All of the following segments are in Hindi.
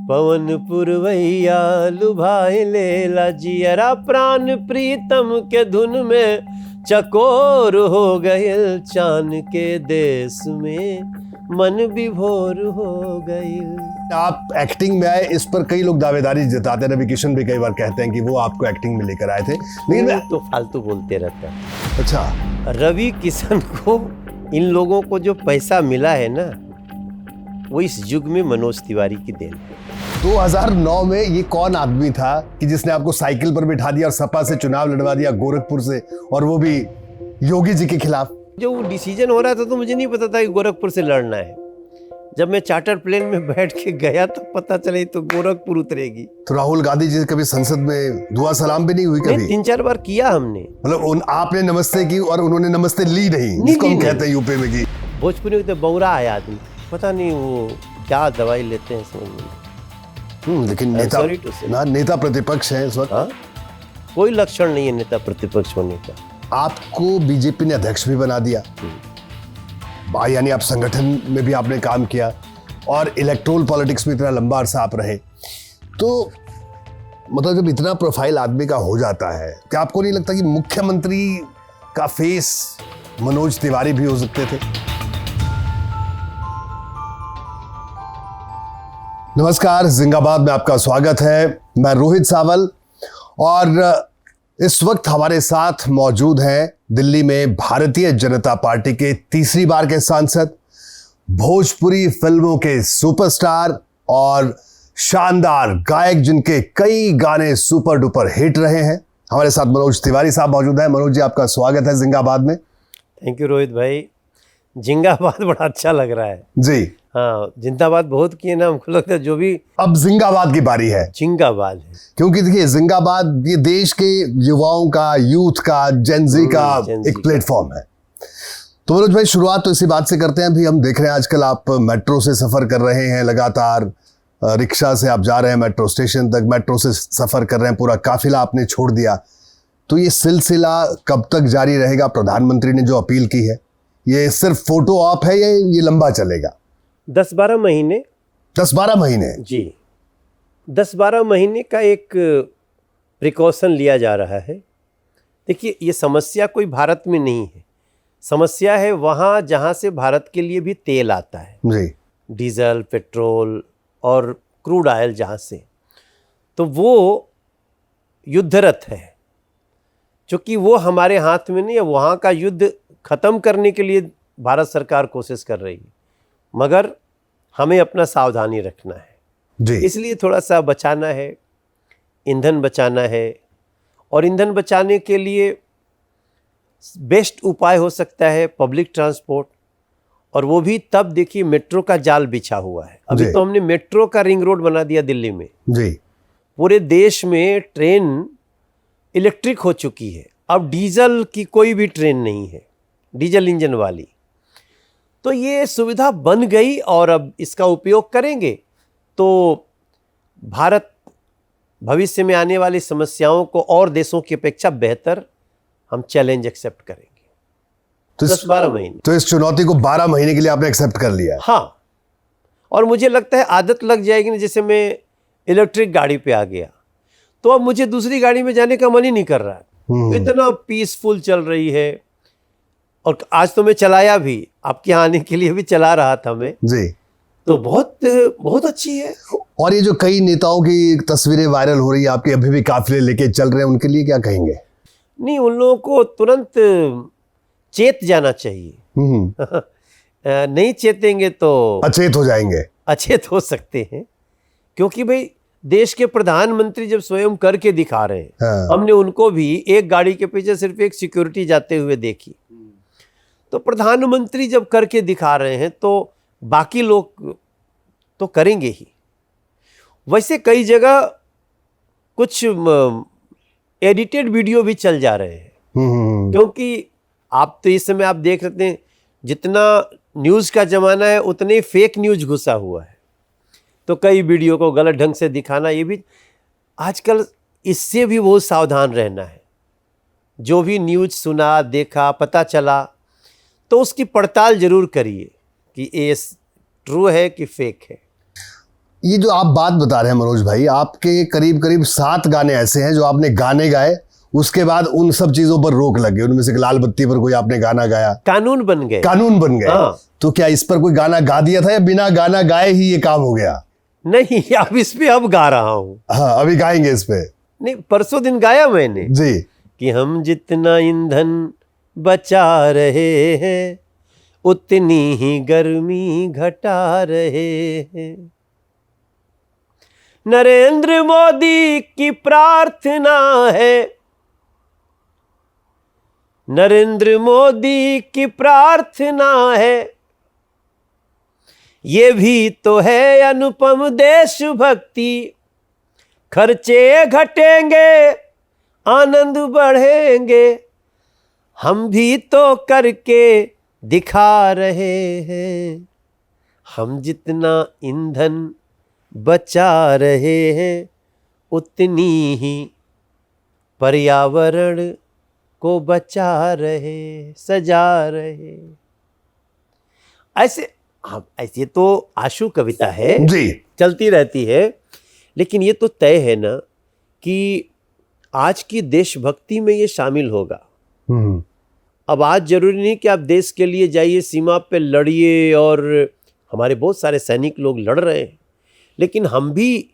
पवन पुरवैया लुभाए लेला जियरा प्राण प्रीतम के धुन में चकोर हो गए चान के देश में मन विभोर हो गई। आप एक्टिंग में आए इस पर कई लोग दावेदारी जताते हैं। रवि किशन भी कई बार कहते हैं कि वो आपको एक्टिंग में लेकर आए थे, लेकिन तो फालतू बोलते रहता है। अच्छा, रवि किशन को इन लोगों को जो पैसा मिला है ना, वो इस युग में मनोज तिवारी की देन है। 2009 में ये कौन आदमी था कि जिसने आपको साइकिल पर बिठा दिया और सपा से चुनाव लड़वा दिया गोरखपुर से, और वो भी योगी जी के खिलाफ? जो डिसीजन हो रहा था तो मुझे नहीं पता था कि गोरखपुर से लड़ना है। जब मैं चार्टर प्लेन में बैठ के गया तो पता चले तो गोरखपुर उतरेगी। तो राहुल गांधी जी से कभी संसद में दुआ सलाम भी नहीं हुई कभी? 3-4 बार किया हमने। मतलब आपने नमस्ते की और उन्होंने नमस्ते ली नहीं, जिसको हम कहते हैं यूपी में की। भोजपुरी में तो बौरा आया आदमी, पता नहीं वो क्या दवाई लेते हैं समझ में। लेकिन नेता प्रतिपक्ष है इस वक्त। हाँ? कोई लक्षण नहीं है नेता प्रतिपक्ष होने का। आपको बीजेपी ने अध्यक्ष भी बना दिया, यानी आप संगठन में भी आपने काम किया और इलेक्टोरल पॉलिटिक्स में इतना लंबा अरसा आप रहे, तो मतलब जब इतना प्रोफाइल आदमी का हो जाता है, क्या आपको नहीं लगता कि मुख्यमंत्री का फेस मनोज तिवारी भी हो सकते थे? नमस्कार, जिंदाबाद में आपका स्वागत है। मैं रोहित सावल और इस वक्त हमारे साथ मौजूद हैं दिल्ली में भारतीय जनता पार्टी के तीसरी बार के सांसद, भोजपुरी फिल्मों के सुपरस्टार और शानदार गायक जिनके कई गाने सुपर डुपर हिट रहे हैं। हमारे साथ मनोज तिवारी साहब मौजूद हैं। मनोज जी, आपका स्वागत है जिंदाबाद में। थैंक यू रोहित भाई। जिंदाबाद बड़ा अच्छा लग रहा है जी। हाँ, जिंदाबाद बहुत किए ना, हमको लगता है जो भी अब जिंदाबाद की बारी है। जिंदाबाद है, क्योंकि देखिए जिंदाबाद ये देश के युवाओं का, यूथ का, जेनजी का एक प्लेटफॉर्म है। तो मनोज भाई, शुरुआत तो इसी बात से करते हैं। अभी हम देख रहे हैं आजकल आप मेट्रो से सफर कर रहे हैं लगातार, रिक्शा से आप जा रहे हैं मेट्रो स्टेशन तक, मेट्रो से सफर कर रहे हैं, पूरा काफिला आपने छोड़ दिया। तो ये सिलसिला कब तक जारी रहेगा? प्रधानमंत्री ने जो अपील की है, ये सिर्फ फोटो ऑप है या ये लंबा चलेगा? 10-12 महीने। 10-12 महीने जी, 10-12 महीने का एक प्रिकॉशन लिया जा रहा है। देखिए, ये समस्या कोई भारत में नहीं है, समस्या है वहाँ जहाँ से भारत के लिए भी तेल आता है जी, डीजल, पेट्रोल और क्रूड ऑयल जहाँ से, तो वो युद्धरत है। क्योंकि वो हमारे हाथ में नहीं है, वहाँ का युद्ध खत्म करने के लिए भारत सरकार कोशिश कर रही है, मगर हमें अपना सावधानी रखना है जी। इसलिए थोड़ा सा बचाना है, ईंधन बचाना है। और ईंधन बचाने के लिए बेस्ट उपाय हो सकता है पब्लिक ट्रांसपोर्ट, और वो भी तब देखिए मेट्रो का जाल बिछा हुआ है। अभी तो हमने मेट्रो का रिंग रोड बना दिया दिल्ली में जी। पूरे देश में ट्रेन इलेक्ट्रिक हो चुकी है, अब डीजल की कोई भी ट्रेन नहीं है, डीजल इंजन वाली। तो ये सुविधा बन गई और अब इसका उपयोग करेंगे तो भारत भविष्य में आने वाली समस्याओं को और देशों की अपेक्षा बेहतर हम चैलेंज एक्सेप्ट करेंगे। तो 10-12 महीने, तो इस चुनौती को 12 महीने के लिए आपने एक्सेप्ट कर लिया है? हाँ, और मुझे लगता है आदत लग जाएगी ना। जैसे मैं इलेक्ट्रिक गाड़ी पे आ गया तो अब मुझे दूसरी गाड़ी में जाने का मन ही नहीं कर रहा है, इतना पीसफुल चल रही है। और आज तो मैं चलाया भी, आपके यहाँ आने के लिए भी चला रहा था मैं जी, तो बहुत अच्छी है। और ये जो कई नेताओं की तस्वीरें वायरल हो रही है, आपके अभी भी काफिले लेके चल रहे हैं, उनके लिए क्या कहेंगे? नहीं, उन लोगों को तुरंत चेत जाना चाहिए। नहीं चेतेंगे तो अचेत हो जाएंगे, अचेत हो सकते हैं। क्योंकि भाई देश के प्रधानमंत्री जब स्वयं करके दिखा रहे हैं, हाँ। हमने उनको भी एक गाड़ी के पीछे सिर्फ एक सिक्योरिटी जाते हुए देखी, तो प्रधानमंत्री जब करके दिखा रहे हैं तो बाकी लोग तो करेंगे ही। वैसे कई जगह कुछ एडिटेड वीडियो भी चल जा रहे हैं, क्योंकि आप तो इस समय आप देख सकते हैं जितना न्यूज़ का ज़माना है उतने फेक न्यूज़ घुसा हुआ है, तो कई वीडियो को गलत ढंग से दिखाना, ये भी आजकल इससे भी बहुत सावधान रहना है। जो भी न्यूज़ सुना, देखा, पता चला तो उसकी पड़ताल जरूर करिए कि ये ट्रू है कि फेक है। ये जो आप बात बता रहे हैं मनोज भाई, आपके करीब करीब 7 गाने ऐसे हैं जो आपने गाने गाए, उसके बाद उन सब चीजों पर रोक लग गई। उनमें से लाल बत्ती पर कोई आपने गाना गाया, कानून बन गए। कानून बन गए। हाँ। तो क्या इस पर कोई गाना गा दिया था या बिना गाना गाए ही ये काम हो गया? नहीं, अब इस पे अब गा रहा हूँ। हाँ, अभी गाएंगे इस पे। नहीं, परसों दिन गाया मैंने जी। कि हम जितना ईंधन बचा रहे हैं उतनी ही गर्मी घटा रहे हैं। नरेंद्र मोदी की प्रार्थना है, नरेंद्र मोदी की प्रार्थना है, ये भी तो है अनुपम देशभक्ति। खर्चे घटेंगे, आनंद बढ़ेंगे, हम भी तो करके दिखा रहे हैं। हम जितना ईंधन बचा रहे हैं उतनी ही पर्यावरण को बचा रहे, सजा रहे। ऐसे हाँ, ऐसे तो आशु कविता है जी, चलती रहती है, लेकिन ये तो तय है ना कि आज की देशभक्ति में ये शामिल होगा। अब आज जरूरी नहीं कि आप देश के लिए जाइए, सीमा पे लड़िए, और हमारे बहुत सारे सैनिक लोग लड़ रहे हैं, लेकिन हम भी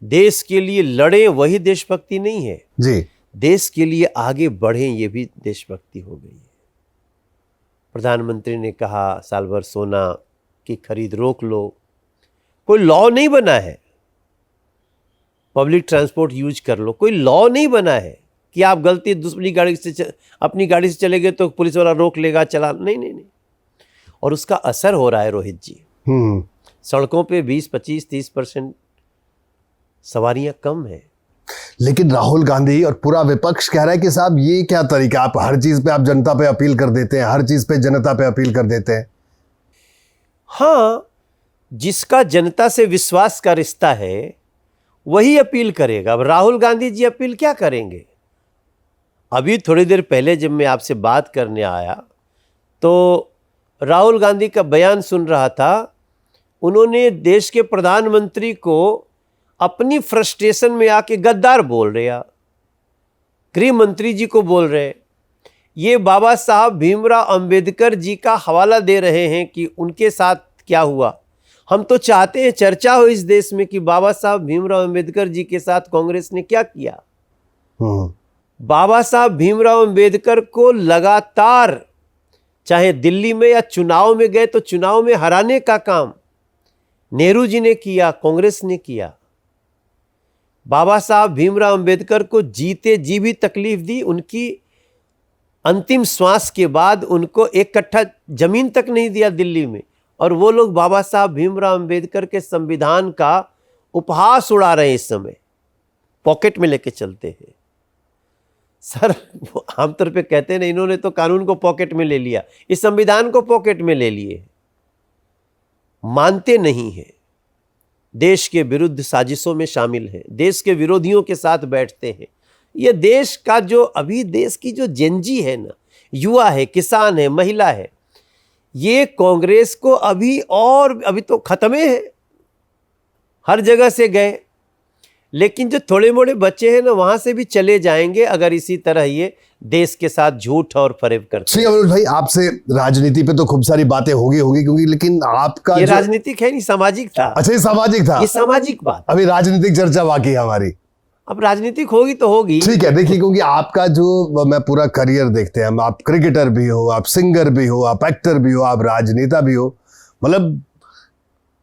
देश के लिए लड़ें, वही देशभक्ति नहीं है जी। देश के लिए आगे बढ़ें, ये भी देशभक्ति हो गई है। प्रधानमंत्री ने कहा साल भर सोना की खरीद रोक लो, कोई लॉ नहीं बना है। पब्लिक ट्रांसपोर्ट यूज कर लो, कोई लॉ नहीं बना है कि आप गलती दूसरी गाड़ी से अपनी गाड़ी से चले गए तो पुलिस वाला रोक लेगा, चला नहीं नहीं नहीं। और उसका असर हो रहा है रोहित जी। सड़कों पे 20, 25, 30% सवारियां कम है। लेकिन राहुल गांधी और पूरा विपक्ष कह रहा है कि साहब ये क्या तरीका, आप हर चीज पे आप जनता पे अपील कर देते हैं, हर चीज पे जनता पे अपील कर देते हैं। हाँ, जिसका जनता से विश्वास का रिश्ता है वही अपील करेगा। अब राहुल गांधी जी अपील क्या करेंगे? अभी थोड़ी देर पहले जब मैं आपसे बात करने आया तो राहुल गांधी का बयान सुन रहा था। उन्होंने देश के प्रधानमंत्री को अपनी फ्रस्ट्रेशन में आके गद्दार बोल रहे हैं, गृह मंत्री जी को बोल रहे, ये बाबा साहब भीमराव अंबेडकर जी का हवाला दे रहे हैं कि उनके साथ क्या हुआ। हम तो चाहते हैं चर्चा हो इस देश में कि बाबा साहब भीमराव अंबेडकर जी के साथ कांग्रेस ने क्या किया। बाबा साहब भीमराव अंबेडकर को लगातार, चाहे दिल्ली में या चुनाव में गए तो चुनाव में हराने का काम नेहरू जी ने किया, कांग्रेस ने किया। बाबा साहब भीमराव अंबेडकर को जीते जी भी तकलीफ दी। उनकी अंतिम श्वास के बाद उनको एक कट्ठा जमीन तक नहीं दिया दिल्ली में, और वो लोग बाबा साहब भीमराव अंबेडकर के संविधान का उपहास उड़ा रहे हैं। इस समय पॉकेट में लेके चलते हैं। सर, आमतौर पे कहते हैं ना, इन्होंने तो कानून को पॉकेट में ले लिया, इस संविधान को पॉकेट में ले लिए। मानते नहीं हैं, देश के विरुद्ध साजिशों में शामिल हैं, देश के विरोधियों के साथ बैठते हैं। ये देश का जो अभी देश की जो जेनजी है ना, युवा है, किसान है, महिला है, ये कांग्रेस को अभी तो खत्म है, हर जगह से गए, लेकिन जो थोड़े मोड़े बच्चे हैं ना, वहां से भी चले जाएंगे अगर इसी तरह ये देश के साथ झूठ और फरेब करते हैं। मनोज भाई, आपसे राजनीति पे तो खूब सारी बातें होगी क्योंकि, लेकिन आपका ये राजनीतिक है नहीं, सामाजिक था। अच्छा, ये सामाजिक था, ये सामाजिक बात। अभी राजनीतिक चर्चा बाकी है हमारी। अब राजनीतिक होगी तो होगी, ठीक है। देखिए, क्योंकि आपका जो मैं पूरा करियर देखते हैं, आप क्रिकेटर भी हो, आप सिंगर भी हो, आप एक्टर भी हो, आप राजनेता भी हो, मतलब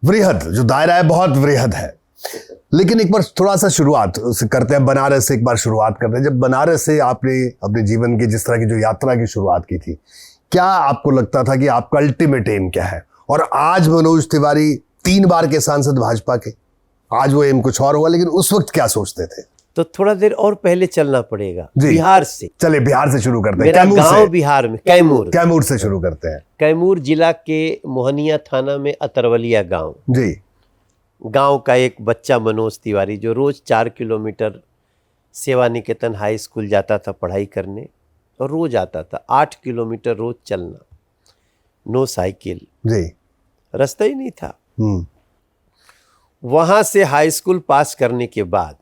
वृहद जो दायरा है बहुत वृहद है। लेकिन एक बार थोड़ा सा शुरुआत करते हैं, बनारस से एक बार शुरुआत करते हैं। जब बनारस से आपने अपने जीवन की जिस तरह की जो यात्रा की शुरुआत की थी, क्या आपको लगता था कि आपका अल्टीमेट एम क्या है? और आज मनोज तिवारी 3 बार के सांसद भाजपा के, आज वो एम कुछ और होगा, लेकिन उस वक्त क्या सोचते थे? तो थोड़ा देर और पहले चलना पड़ेगा। बिहार से चले, बिहार से शुरू करते हैं। मेरा गांव बिहार में, कैमूर से शुरू करते हैं। कैमूर जिला के मोहनिया थाना में अतरवलिया गांव जी। गांव का एक बच्चा मनोज तिवारी, जो रोज 4 किलोमीटर सेवा निकेतन हाई स्कूल जाता था पढ़ाई करने, और रोज आता था 8 किलोमीटर रोज चलना, नो साइकिल, जी, रास्ता ही नहीं था। वहाँ से हाई स्कूल पास करने के बाद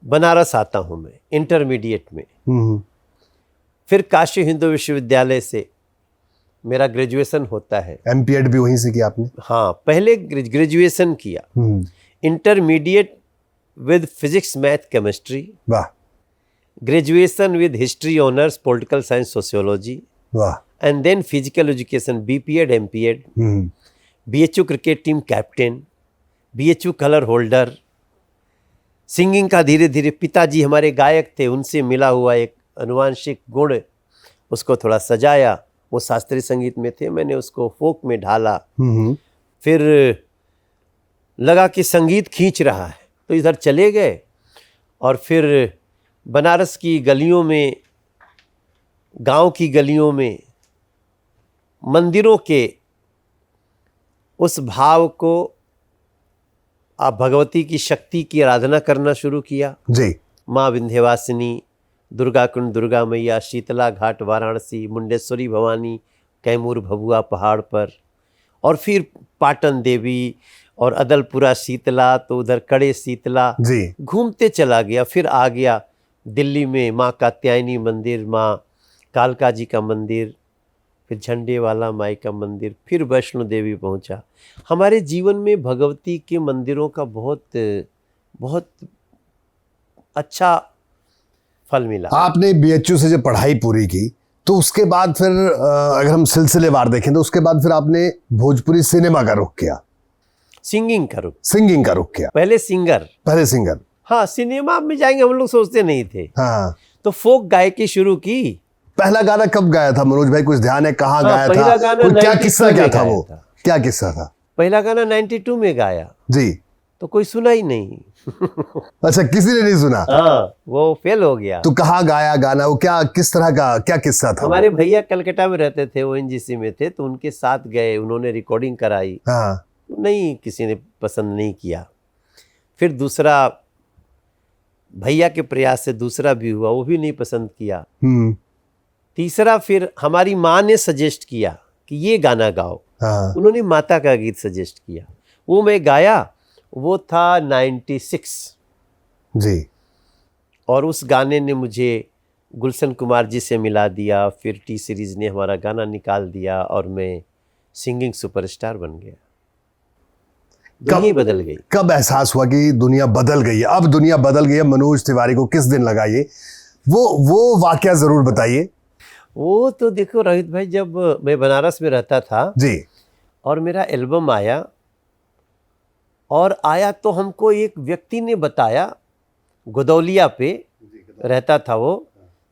बनारस आता हूँ मैं इंटरमीडिएट में। फिर काशी हिंदू विश्वविद्यालय से मेरा ग्रेजुएशन होता है। एमपीएड भी वहीं से किया आपने? हाँ, पहले ग्रेजुएशन किया, intermediate with physics math chemistry, वाह, graduation with history honours political science sociology, वाह, and then physical education BPEd MPEd, BHU cricket team captain, BHU colour holder, singing का धीरे धीरे, पिताजी हमारे गायक थे, उनसे मिला हुआ एक अनुवांशिक गुण, उसको थोड़ा सजाया। वो शास्त्रीय संगीत में थे, मैंने उसको फोक में ढाला। फिर लगा कि संगीत खींच रहा है तो इधर चले गए, और फिर बनारस की गलियों में, गांव की गलियों में मंदिरों के उस भाव को, आप भगवती की शक्ति की आराधना करना शुरू किया जी। माँ विंध्यवासिनी, दुर्गा कुंड दुर्गा मैया, शीतला घाट वाराणसी, मुंडेश्वरी भवानी, कैमूर भभुआ पहाड़ पर, और फिर पाटन देवी और अदलपुरा शीतला, तो उधर कड़े शीतला जी। घूमते चला गया। फिर आ गया दिल्ली में माँ कात्यायनी मंदिर, माँ कालका जी का मंदिर, फिर झंडे वाला माई का मंदिर, फिर वैष्णो देवी पहुँचा। हमारे जीवन में भगवती के मंदिरों का बहुत बहुत अच्छा फल मिला। आपने बीएचयू से जब पढ़ाई पूरी की तो उसके बाद फिर अगर हम सिलसिलेवार देखें तो उसके बाद फिर आपने भोजपुरी सिनेमा का रुख किया, सिंगिंग का रुख, सिंगिंग का रुख किया। पहले सिंगर। हाँ, सिनेमा में जाएंगे हम लोग सोचते नहीं थे। हाँ, तो फोक गायकी शुरू की। पहला गाना कब गाया था मनोज भाई, कुछ ध्यान है? कहाँ गाया पहला था? गाना क्या 92 किस्सा क्या में था गाया वो? था। क्या किस्सा था? पहला गाना 92 में गाया जी। तो कोई सुना ही नहीं। अच्छा, किसी ने नहीं सुना? हाँ, वो फेल हो गया। तो कहाँ गाया गाना वो? क्या, किस तरह का, क्या किस्सा था? हमारे भैया कलकत्ता में रहते थे, ओएनजीसी में थे, तो उनके साथ गए, उन्होंने रिकॉर्डिंग कराई। हाँ, नहीं, किसी ने पसंद नहीं किया। फिर दूसरा भैया के प्रयास से दूसरा भी हुआ, वो भी नहीं पसंद किया। तीसरा फिर हमारी माँ ने सजेस्ट किया कि ये गाना गाओ। हाँ, उन्होंने माता का गीत सजेस्ट किया, वो मैं गाया। वो था 96 जी। और उस गाने ने मुझे गुलशन कुमार जी से मिला दिया। फिर टी सीरीज ने हमारा गाना निकाल दिया और मैं सिंगिंग सुपरस्टार बन गया। दुनिया बदल गई। कब एहसास हुआ कि दुनिया बदल गई है? अब दुनिया बदल गई है। मनोज तिवारी को किस दिन लगा ये? वो वाकया जरूर बताइए। वो तो देखो रोहित भाई, जब मैं बनारस में रहता था जी, और मेरा एल्बम आया, तो हमको एक व्यक्ति ने बताया, गोदौलिया पे रहता था वो,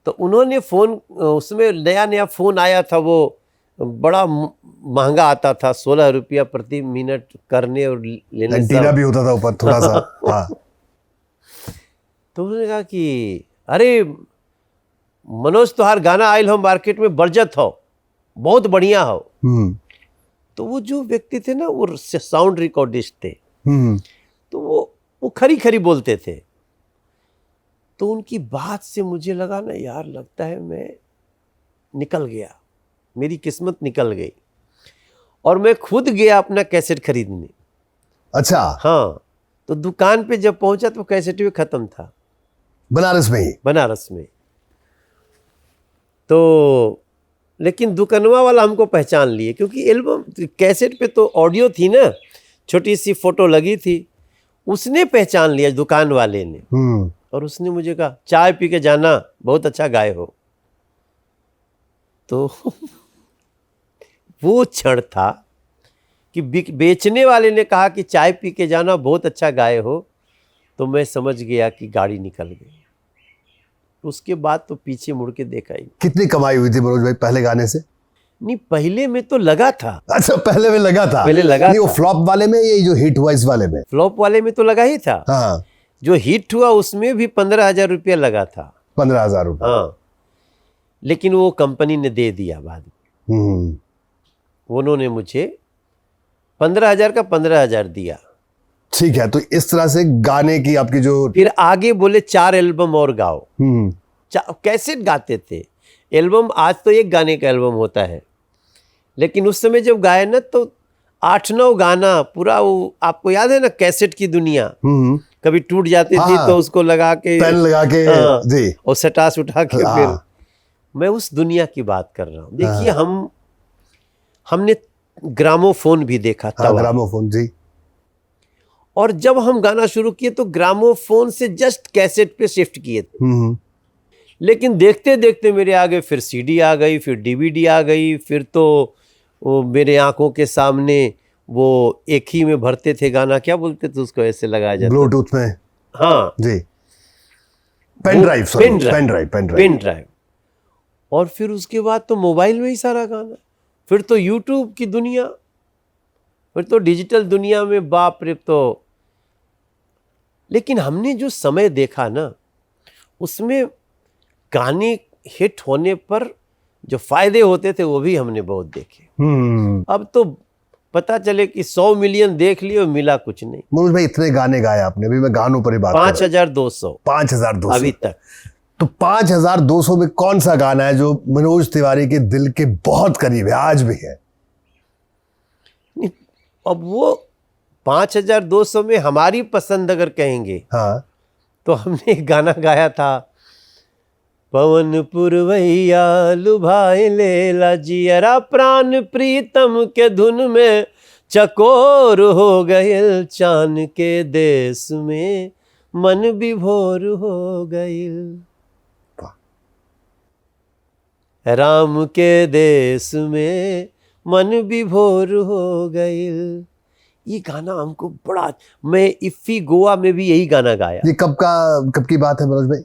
तो उन्होंने फ़ोन, उसमें नया नया फ़ोन आया था, वो बड़ा महंगा आता था, 16 रुपया प्रति मिनट करने और लेने, एंटीना भी होता था ऊपर थोड़ा सा। हाँ। तो उन्होंने कहा कि अरे मनोज, तोहार गाना आयल हो मार्केट में, बरजत हो, बहुत बढ़िया हो। तो वो जो व्यक्ति थे ना, वो साउंड रिकॉर्डिस्ट थे। तो वो खरी खरी बोलते थे। तो उनकी बात से मुझे लगा ना यार, लगता है मैं निकल गया, मेरी किस्मत निकल गई। और मैं खुद गया अपना कैसेट खरीदने। अच्छा। हाँ, तो दुकान पे जब पहुंचा तो कैसेट भी खत्म था। बनारस में ही? बनारस में। तो लेकिन दुकानवा वाला हमको पहचान लिए, क्योंकि एल्बम कैसेट पे तो ऑडियो थी ना, छोटी सी फोटो लगी थी। उसने पहचान लिया, दुकान वाले ने। और उसने मुझे कहा चाय पी के जाना, बहुत अच्छा गाए हो। तो वो क्षण था कि बेचने वाले ने कहा कि चाय पी के जाना, बहुत अच्छा गाए हो, तो मैं समझ गया कि गाड़ी निकल गई। उसके बाद तो पीछे मुड़ के देखा ही। कितनी कमाई हुई थी मनोज भाई पहले गाने से? नहीं, पहले में तो लगा था। अच्छा, पहले में लगा था? पहले लगा नहीं, था। वो फ्लॉप वाले में, ये जो हिट हुआ इस वाले में? फ्लॉप वाले में तो लगा ही था। हाँ। जो हिट हुआ उसमें भी 15,000 रुपया लगा था। 15,000 रुपये? हाँ, लेकिन वो कंपनी ने दे दिया बाद में। उन्होंने मुझे 15,000 का 15,000 दिया। ठीक है, तो इस तरह से गाने की आपकी जो, फिर आगे बोले 4 एल्बम और गाओ। कैसेट गाते थे। एल्बम आज तो एक गाने का एल्बम होता है, लेकिन उस समय जब गाए ना, तो 8-9 गाना पूरा, वो आपको याद है ना कैसेट की दुनिया, कभी टूट जाती थी हाँ, तो उसको लगा के, पेन लगा के, हाँ, जी, और सटास उठा के हाँ, फिर मैं उस दुनिया की बात कर रहा हूँ। देखिए हमने ग्रामोफोन भी देखा हाँ, तब, ग्रामोफोन, जी, और जब हम गाना शुरू किए तो ग्रामोफोन से जस्ट कैसेट पे शिफ्ट किए थे। लेकिन देखते देखते मेरे आगे फिर सीडी आ गई, फिर डीवीडी आ गई, फिर तो वो मेरे आंखों के सामने वो एक ही में भरते थे गाना, क्या बोलते थे उसको, ऐसे लगाया जाता, ब्लूटूथ में, हाँ जी, पेन ड्राइव, पेन ड्राइव। और फिर उसके बाद तो मोबाइल में ही सारा गाना, फिर तो यूट्यूब की दुनिया, फिर तो डिजिटल दुनिया में, बाप रे। तो लेकिन हमने जो समय देखा ना, उसमें गाने हिट होने पर जो फायदे होते थे वो भी हमने बहुत देखे। अब तो पता चले कि 100 मिलियन देख लिए और मिला कुछ नहीं। मनोज भाई, इतने गाने गाए आपने, अभी मैं गानों पर ही बात कर रहा हूं। 5200 अभी तक। तो 5200 में कौन सा गाना है जो मनोज तिवारी के दिल के बहुत करीब है, आज भी है? अब वो 5200 में हमारी पसंद अगर कहेंगे, हाँ, तो हमने एक गाना गाया था, पवन पुरवैया लुभाए लेला जियरा प्राण प्रीतम के धुन में चकोर हो गयल, चान के देश में मन विभोर हो गयल, राम के देश में मन विभोर हो गयल। ये गाना हमको बड़ा, मैं इफ्फी गोवा में भी यही गाना गाया। ये कब की बात है मनोज भाई,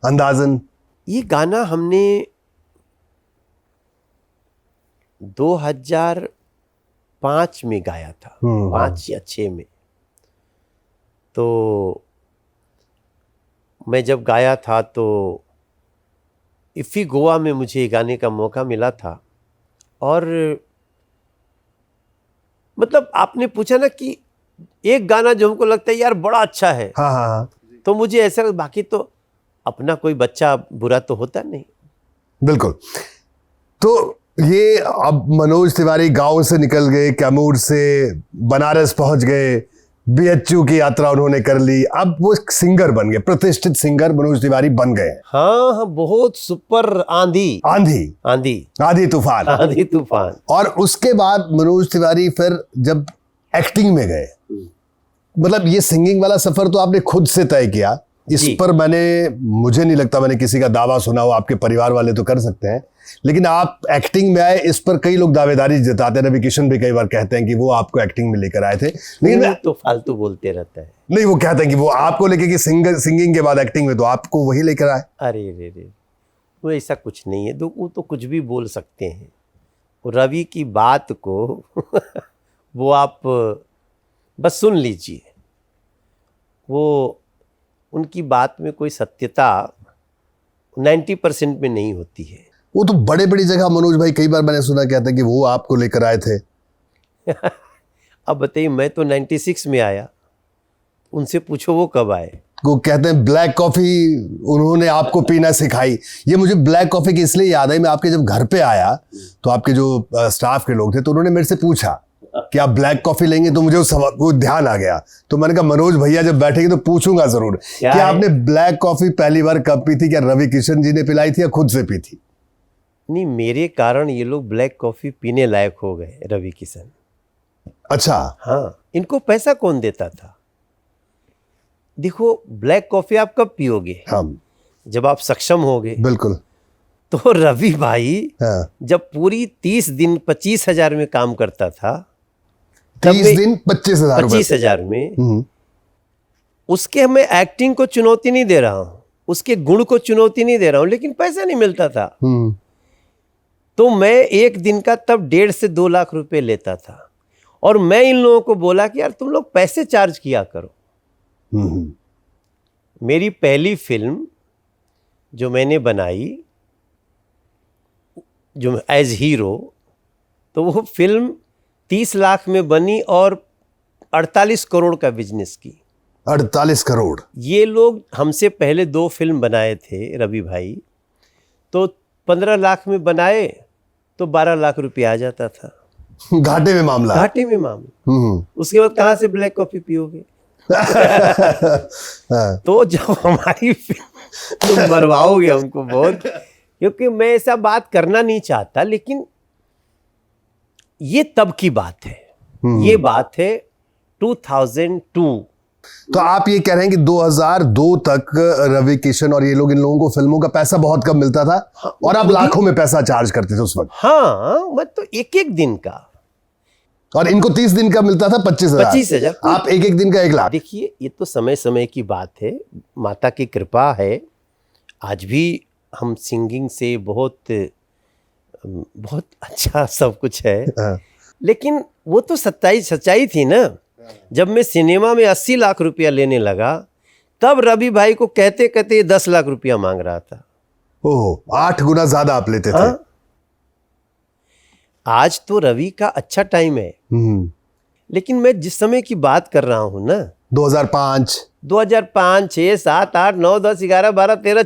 अंदाजन? ये गाना हमने 2005 में गाया था, 5 या 6 में। तो मैं जब गाया था तो इफ्फी गोवा में मुझे गाने का मौका मिला था। और मतलब आपने पूछा ना कि एक गाना जो हमको लगता है यार बड़ा अच्छा है, हाँ हाँ हाँ, तो मुझे ऐसा, बाकी तो अपना कोई बच्चा बुरा तो होता नहीं। बिल्कुल। तो ये अब मनोज तिवारी गांव से निकल गए, कैमूर से बनारस पहुंच गए, बीएचयू की यात्रा उन्होंने कर ली, अब वो एक सिंगर बन गए, प्रतिष्ठित सिंगर मनोज तिवारी बन गए। हाँ हाँ, बहुत सुपर आंधी तूफान। और उसके बाद मनोज तिवारी फिर जब एक्टिंग में गए, मतलब ये सिंगिंग वाला सफर तो आपने खुद से तय किया, इस पर मुझे नहीं लगता मैंने किसी का दावा सुना हो, आपके परिवार वाले तो कर सकते हैं, लेकिन आप एक्टिंग में आए, इस पर कई लोग दावेदारी जताते हैं। रवि किशन भी कई बार कहते हैं कि वो आपको एक्टिंग में लेकर आए थे, लेकिन तो फालतू बोलते रहता है। नहीं, वो कहते हैं कि वो आपको लेके कि सिंगिंग के बाद एक्टिंग में तो आपको वही लेकर आए। अरे रे रे, वो ऐसा कुछ नहीं है, वो तो कुछ भी बोल सकते हैं। रवि की बात को वो आप बस सुन लीजिए, वो उनकी बात में कोई सत्यता 90% में नहीं होती है। वो तो बड़े बड़ी जगह मनोज भाई कई बार मैंने सुना कहता है कि वो आपको लेकर आए थे। अब बताइए, मैं तो 96 में आया, उनसे पूछो वो कब आए। वो कहते हैं ब्लैक कॉफी उन्होंने आपको पीना सिखाई। ये मुझे ब्लैक कॉफी की इसलिए याद है, मैं आपके जब घर पे आया तो आपके जो स्टाफ के लोग थे तो उन्होंने मेरे से पूछा कि आप ब्लैक कॉफी लेंगे, तो मुझे वो ध्यान आ गया। तो मैंने कहा मनोज भैया जब बैठेंगे तो पूछूंगा जरूर कि आपने ब्लैक कॉफी पहली बार कब पी थी, क्या रवि किशन जी ने पिलाई थी या खुद से पी थी? नहीं, मेरे कारण ये लोग ब्लैक कॉफी पीने लायक हो गए, रवि किशन। अच्छा, हाँ, इनको पैसा कौन देता था? देखो, ब्लैक कॉफी आप कब पियोगे? हम जब आप सक्षम होगे। बिल्कुल। तो रवि भाई हाँ। जब पूरी 30 दिन 25,000 में काम करता था, 30 दिन 25,000 में, उसके मैं एक्टिंग को चुनौती नहीं दे रहा हूं, उसके गुण को चुनौती नहीं दे रहा हूं, लेकिन पैसा नहीं मिलता था। तो मैं एक दिन का तब 1.5 से 2 लाख रुपए लेता था, और मैं इन लोगों को बोला कि यार तुम लोग पैसे चार्ज किया करो। मेरी पहली फिल्म जो मैंने बनाई जो एज हीरो, तो वो फिल्म 30 लाख में बनी और 48 करोड़ का बिजनेस की। 48 करोड़। ये लोग हमसे पहले 2 फिल्म बनाए थे रवि भाई, तो 15 लाख में बनाए तो 12 लाख रुपया आ जाता था। घाटे में मामला। घाटे में मामला। उसके बाद कहाँ से ब्लैक कॉफी पियोगे? तो जब हमारी तुम मरवाओगे हमको बहुत, क्योंकि मैं ऐसा बात करना नहीं चाहता, लेकिन ये तब की बात है। ये बात है 2002। तो आप ये कह रहे हैं कि 2002 तक रवि किशन और ये लोग, इन लोगों को फिल्मों का पैसा बहुत कम मिलता था। हाँ, और आप लाखों में पैसा चार्ज करते थे उस वक्त। हाँ, मैं तो एक एक दिन का, और इनको 30 दिन का मिलता था 25,000। आप एक एक दिन का 1 लाख। देखिए, ये तो समय समय की बात है, माता की कृपा है। आज भी हम सिंगिंग से बहुत बहुत अच्छा सब कुछ है। लेकिन वो तो सच्चाई थी ना। जब मैं सिनेमा में 80 लाख रुपया लेने लगा, तब रवि भाई को कहते कहते 10 लाख रुपया मांग रहा था। ओह, 8 गुना ज्यादा आप लेते थे। हाँ? आज तो रवि का अच्छा टाइम है। लेकिन मैं जिस समय की बात कर रहा हूं ना, 2005, 6, 7, 8, 9, 10, 11, 12, 13,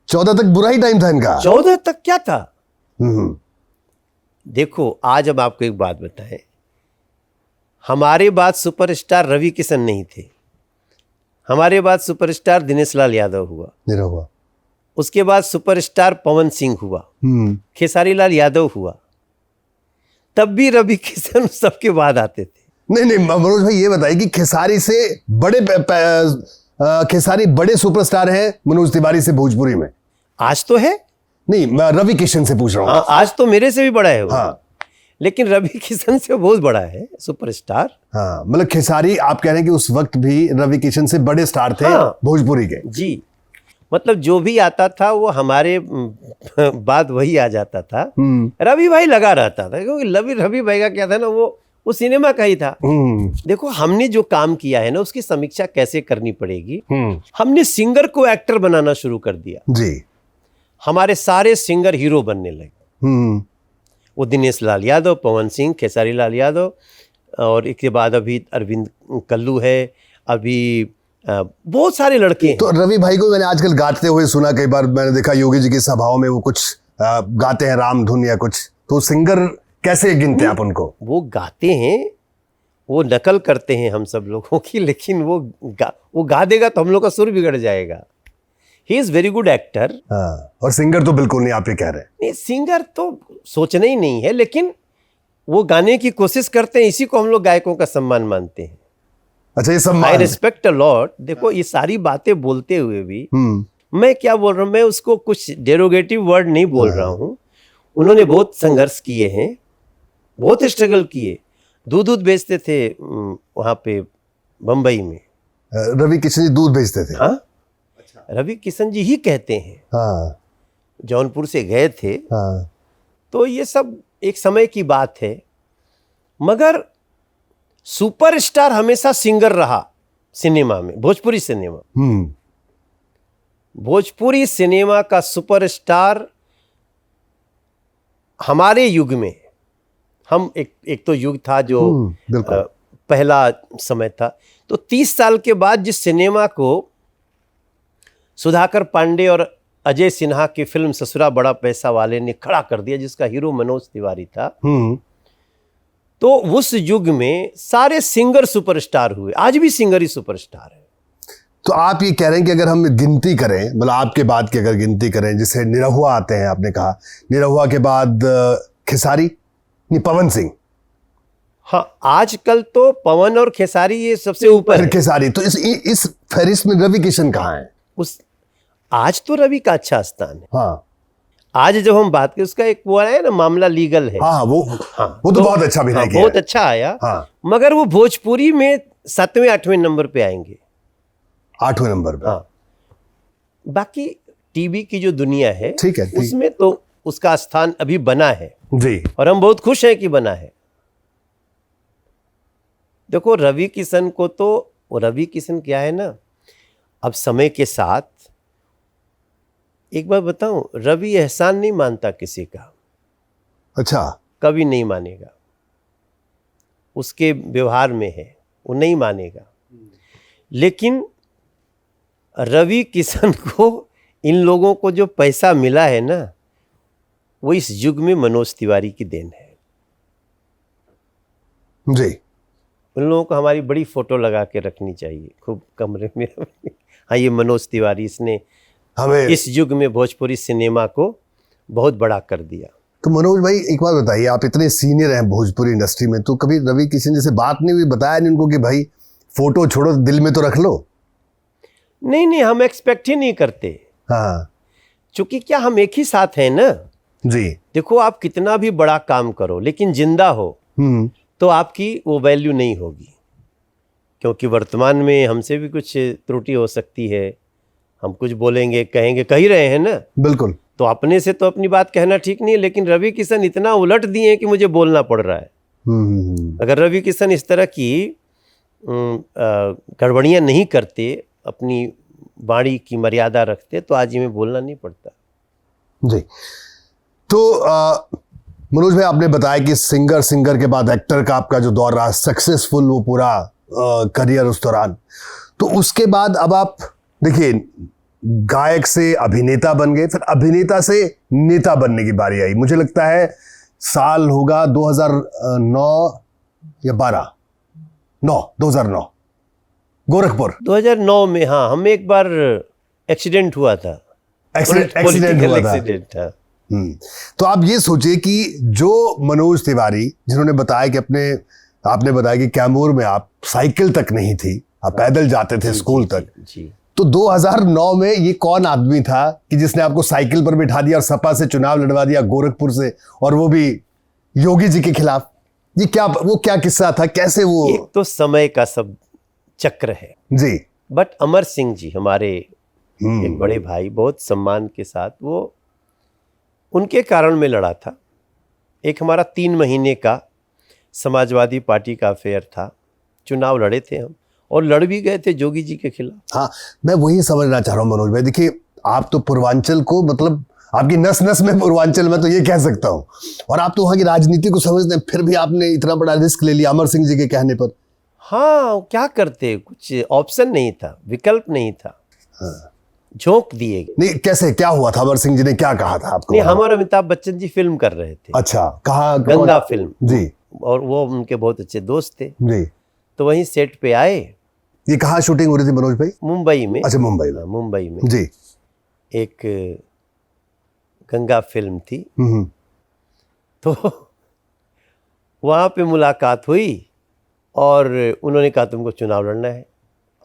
14 तक बुरा ही टाइम था इनका। 14 तक क्या था? देखो, आज अब आपको एक बात बताएं, हमारे बाद सुपरस्टार रवि किशन नहीं थे, हमारे बाद सुपरस्टार दिनेश लाल यादव हुआ, उसके बाद सुपरस्टार पवन सिंह हुआ, खेसारी लाल यादव हुआ, तब भी रवि किशन सबके बाद आते थे। नहीं मनोज भाई, ये बताइए कि खेसारी से खेसारी बड़े सुपरस्टार हैं मनोज तिवारी से भोजपुरी में? आज तो है। नहीं, मैं रवि किशन से पूछ रहा हूँ। आज तो मेरे से भी बड़ा है वो। हाँ, लेकिन रवि किशन से बहुत बड़ा है सुपरस्टार। हाँ, मतलब खेसारी, आप कह रहे हैं कि उस वक्त भी रवि किशन से बड़े स्टार थे। हाँ, भोजपुरी के। जी, मतलब जो भी आता था वो हमारे बाद वही आ जाता था। रवि भाई लगा रहता था, क्योंकि रवि भाई का क्या था ना, वो सिनेमा का ही था। देखो, हमने जो काम किया है ना, उसकी समीक्षा कैसे करनी पड़ेगी। हमने सिंगर को एक्टर बनाना शुरू कर दिया जी। हमारे सारे सिंगर हीरो बनने लगे। वो दिनेश लाल यादव, पवन सिंह, खेसारी लाल यादव, और इसके बाद अभी अरविंद कल्लू है, अभी बहुत सारे लड़के हैं। तो रवि भाई को मैंने आजकल गाते हुए सुना, कई बार मैंने देखा योगी जी की सभाओं में वो कुछ गाते हैं, राम धुन या कुछ। तो सिंगर कैसे गिनते हैं आप उनको? वो गाते हैं, वो नकल करते हैं हम सब लोगों की, लेकिन वो गा देगा तो हम लोग का सुर बिगड़ जाएगा। He is very good actor. और सिंगर तो बिल्कुल नहीं, आप ये कह रहे हैं? नहीं, सिंगर तो सोचना ही नहीं है, लेकिन वो गाने की कोशिश करते हैं, इसी को हम लोग गायकों का सम्मान मानते हैं। अच्छा, ये सम्मान। I respect a lot. देखो, ये सारी बातें बोलते हुए भी मैं क्या बोल रहा हूँ, मैं उसको कुछ डेरोगेटिव वर्ड नहीं बोल रहा हूँ। उन्होंने बहुत संघर्ष किए हैं, बहुत स्ट्रगल किए। दूध बेचते थे वहां पे बंबई में। रवि किशन जी दूध बेचते थे? हाँ, रवि किशन जी ही कहते हैं। हाँ, जौनपुर से गए थे। हाँ। तो ये सब एक समय की बात है, मगर सुपरस्टार हमेशा सिंगर रहा सिनेमा में, भोजपुरी सिनेमा। भोजपुरी सिनेमा का सुपरस्टार हमारे युग में, हम एक तो युग था जो पहला समय था। तो 30 साल के बाद जिस सिनेमा को सुधाकर पांडे और अजय सिन्हा की फिल्म ससुरा बड़ा पैसा वाले ने खड़ा कर दिया, जिसका हीरो मनोज तिवारी था, तो उस युग में सारे सिंगर सुपरस्टार हुए। आज भी सिंगर ही सुपरस्टार है। तो आप ये कह रहे हैं कि अगर हम गिनती करें, मतलब आपके बाद की अगर गिनती करें, जैसे निरहुआ आते हैं, आपने कहा निरहुआ के बाद खेसारी, नहीं पवन सिंह। हाँ, आजकल तो पवन और खेसारी ये सबसे ऊपर है। खेसारी। तो इस फहरिस्त में रवि किशन कहाँ है? आज तो रवि का अच्छा स्थान है। हाँ, आज जब हम बात करें, उसका एक वो आया ना मामला लीगल है। हाँ, वो तो बहुत अच्छा भी नहीं, बहुत अच्छा आया। हाँ, मगर वो भोजपुरी में 7वें 8वें नंबर पे आएंगे। 8वें नंबर पे। हाँ, बाकी टीवी की जो दुनिया है, ठीक है, उसमें तो उसका स्थान अभी बना है जी, और हम बहुत खुश हैं कि बना है। देखो, रवि किशन को तो, रवि किशन क्या है ना, अब समय के साथ, एक बार बताऊं, रवि एहसान नहीं मानता किसी का। अच्छा, कभी नहीं मानेगा, उसके व्यवहार में है, वो नहीं मानेगा। लेकिन रवि किशन को, इन लोगों को जो पैसा मिला है ना, वो इस युग में मनोज तिवारी की देन है। जी। उन लोगों को हमारी बड़ी फोटो लगा के रखनी चाहिए खूब कमरे में। हाँ, ये मनोज तिवारी, इसने हमें इस युग में भोजपुरी सिनेमा को बहुत बड़ा कर दिया। तो मनोज भाई एक बात बताइए, आप इतने सीनियर हैं भोजपुरी इंडस्ट्री में, तो कभी रवि किशन जैसे बात नहीं हुई, बताया नहीं उनको कि भाई फोटो छोड़ो, दिल में तो रख लो? नहीं नहीं, हम एक्सपेक्ट ही नहीं करते, हाँ चूंकि क्या हम एक ही साथ हैं ना। जी। देखो, आप कितना भी बड़ा काम करो लेकिन जिंदा हो तो आपकी वो वैल्यू नहीं होगी, क्योंकि वर्तमान में हमसे भी कुछ त्रुटि हो सकती है, हम कुछ बोलेंगे, कहेंगे, कह ही रहे हैं ना। बिल्कुल। तो अपने से तो अपनी बात कहना ठीक नहीं है, लेकिन रवि किशन इतना उलट दिए हैं कि मुझे बोलना पड़ रहा है। अगर रवि किशन इस तरह की गड़बड़ियाँ नहीं करते, अपनी वाणी की मर्यादा रखते, तो आज हमें बोलना नहीं पड़ता। जी। तो मनोज भाई, आपने बताया कि सिंगर के बाद एक्टर का आपका जो दौर रहा सक्सेसफुल, वो पूरा करियर उस दौरान, तो उसके बाद अब आप देखिए गायक से अभिनेता बन गए, फिर अभिनेता से नेता बनने की बारी आई। मुझे लगता है साल होगा 2009 या 2009 गोरखपुर 2009 में। हाँ, हमें एक बार एक्सीडेंट हुआ था। एक्सीडेंट हुआ था। एक्सीडेंट था। तो आप ये सोचिए कि जो मनोज तिवारी, जिन्होंने बताया कि आपने बताया कि कैमूर में आप साइकिल तक नहीं थी, आप पैदल जाते थे स्कूल तक। जी। तो 2009 में ये कौन आदमी था कि जिसने आपको साइकिल पर बिठा दिया और सपा से चुनाव लड़वा दिया गोरखपुर से, और वो भी योगी जी के खिलाफ? ये क्या किस्सा था, कैसे वो? एक तो समय का सब चक्र है जी। बट अमर सिंह जी हमारे एक बड़े भाई, बहुत सम्मान के साथ, वो उनके कारण में लड़ा था। एक हमारा 3 महीने का समाजवादी पार्टी का अफेयर था, चुनाव लड़े थे हम, और लड़ भी गए थे योगी जी के खिलाफ। हाँ, मैं वही समझना चाह रहा हूँ मनोज भाई। देखिए, आप तो पूर्वांचल को, मतलब आपकी नस नस में पूर्वांचल, मैं तो ये कह सकता हूँ, और आप तो वहाँ की राजनीति को समझते हैं, फिर भी आपने इतना बड़ा रिस्क ले लिया अमर सिंह जी के कहने पर। हाँ, क्या करते, कुछ ऑप्शन नहीं था, विकल्प नहीं था। हाँ। झोंक दिए गए। नहीं, कैसे, क्या हुआ था? अमर सिंह जी ने क्या कहा था आपको? नहीं, हम और अमिताभ बच्चन जी फिल्म कर रहे थे। अच्छा, कहाँ? गंगा फिल्म। जी। और वो उनके बहुत अच्छे दोस्त थे जी। तो वहीं सेट पे आए। ये कहाँ शूटिंग हो रही थी मनोज भाई? मुंबई में। अच्छा, मुंबई में। मुंबई में जी। एक गंगा फिल्म थी। तो वहाँ पे मुलाकात हुई और उन्होंने कहा तुमको चुनाव लड़ना है।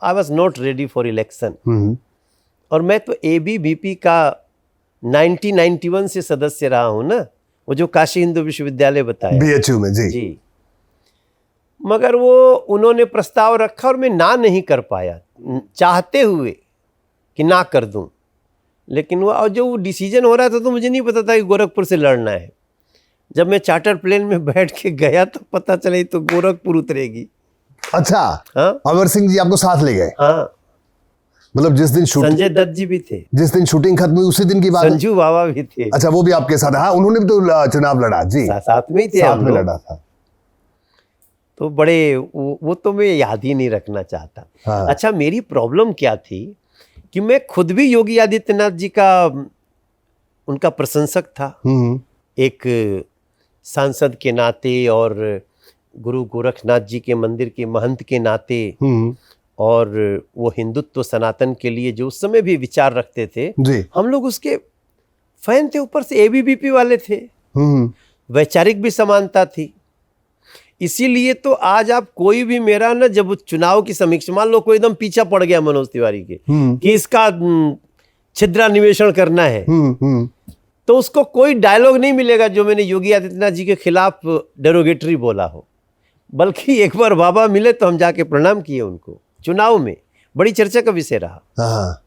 I was not ready for election. और मैं तो ABVP का 1991 से सदस्य रहा हूँ ना, वो जो काशी हिंदू विश्वविद्यालय बताया, BHU में। जी। जी। मगर वो उन्होंने प्रस्ताव रखा और मैं ना नहीं कर पाया, चाहते हुए कि ना कर दूं। लेकिन वो, और जो डिसीजन हो रहा था तो मुझे नहीं पता था कि गोरखपुर से लड़ना है। जब मैं चार्टर प्लेन में बैठ के गया तो पता चला तो गोरखपुर उतरेगी। अच्छा। हाँ, अमर सिंह जी आपको साथ ले गए? हाँ, मतलब जिस दिन संजय दत्त जी भी थे, जिस दिन शूटिंग खत्म हुई उसी दिन की बात है? संजू बाबा भी थे। अच्छा, वो भी आपके साथ? हाँ, उन्होंने भी तो चुनाव लड़ा। जी, साथ में ही थे, साथ में लड़ा था। तो बड़े वो तो मैं याद ही नहीं रखना चाहता। हाँ। अच्छा, मेरी प्रॉब्लम क्या थी कि मैं खुद भी योगी आदित्यनाथ जी का उनका प्रशंसक था, एक सांसद के नाते और गुरु गोरखनाथ जी के मंदिर के महंत के नाते, और वो हिंदुत्व सनातन के लिए जो उस समय भी विचार रखते थे जी। हम लोग उसके फैन थे। ऊपर से ABVP वाले थे, वैचारिक भी समानता थी। इसीलिए तो आज आप कोई भी मेरा ना, जब चुनाव की समीक्षा, मान लो कोई एकदम पीछा पड़ गया मनोज तिवारी के कि इसका छिद्रान्वेषण करना है, तो उसको कोई डायलॉग नहीं मिलेगा जो मैंने योगी आदित्यनाथ जी के खिलाफ डेरोगेटरी बोला हो। बल्कि एक बार बाबा मिले तो हम जाके प्रणाम किए उनको। चुनाव में बड़ी चर्चा का विषय रहा।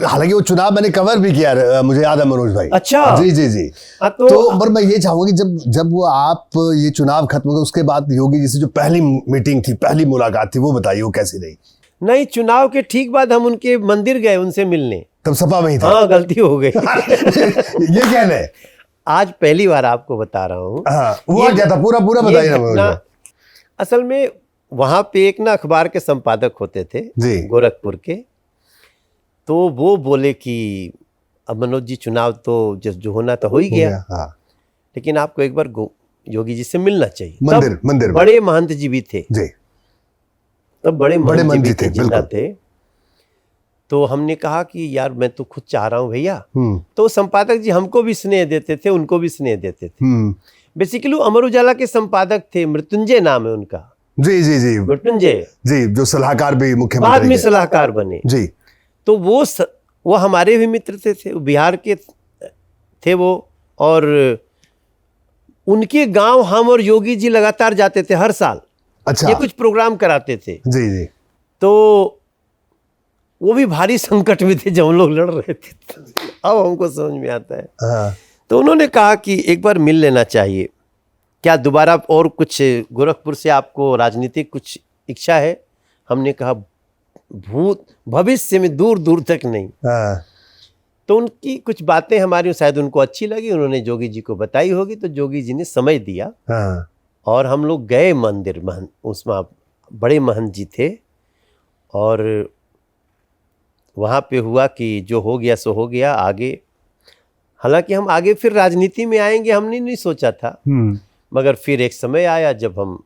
हालांकि वो चुनाव मैंने कवर भी किया, मुझे याद है मनोज भाई। अच्छा। जी जी जी। तो पर मैं ये चाहूंगा कि जब वो आप ये चुनाव खत्म हो गए, उसके बाद योगी जी से जो पहली मीटिंग थी, पहली मुलाकात थी, वो बताइए, वो कैसी रही? नहीं, चुनाव के ठीक बाद हम उनके मंदिर गए उनसे मिलने। तब सपा में ही था? हाँ, गलती हो गई। ये कहने आज पहली बार आपको बता रहा हूँ। हुआ क्या था, पूरा बताइए ना मनोज भाई। असल में वहां पे एक ना अखबार के संपादक होते थे गोरखपुर के, तो वो बोले कि अब मनोज जी चुनाव तो जो होना तो हो ही गया, लेकिन आपको एक बार योगी जी से मिलना चाहिए। मंदिर में। बड़े महंत जी भी थे जी, तब, बड़े महंत जी थे, जिंदा बिल्कुल। थे। तो हमने कहा कि यार मैं तो खुद चाह रहा हूँ भैया। तो संपादक जी हमको भी स्नेह देते थे, उनको भी स्नेह देते थे। बेसिकली अमर उजाला के संपादक थे, मृत्युंजय नाम है उनका। जी जी जी, मृत्युंजय जी, जो सलाहकार भी मुख्यमंत्री बाद में सलाहकार बने जी। तो वो हमारे भी मित्र थे, बिहार के थे वो। और उनके गांव हम और योगी जी लगातार जाते थे हर साल। अच्छा, ये कुछ प्रोग्राम कराते थे। जी जी। तो वो भी भारी संकट में थे जब हम लोग लड़ रहे थे। अब हमको समझ में आता है। हाँ। तो उन्होंने कहा कि एक बार मिल लेना चाहिए, क्या दोबारा और कुछ गोरखपुर से आपको राजनीतिक कुछ इच्छा है? हमने कहा भूत भविष्य में दूर दूर तक नहीं। हाँ। तो उनकी कुछ बातें हमारी शायद उनको अच्छी लगी, उन्होंने जोगी जी को बताई होगी, तो जोगी जी ने समय दिया। हाँ। और हम लोग गए मंदिर, उसमें बड़े महंत जी थे। और वहाँ पे हुआ कि जो हो गया सो हो गया। आगे हालांकि हम आगे फिर राजनीति में आएंगे हमने नहीं सोचा था, मगर फिर एक समय आया जब हम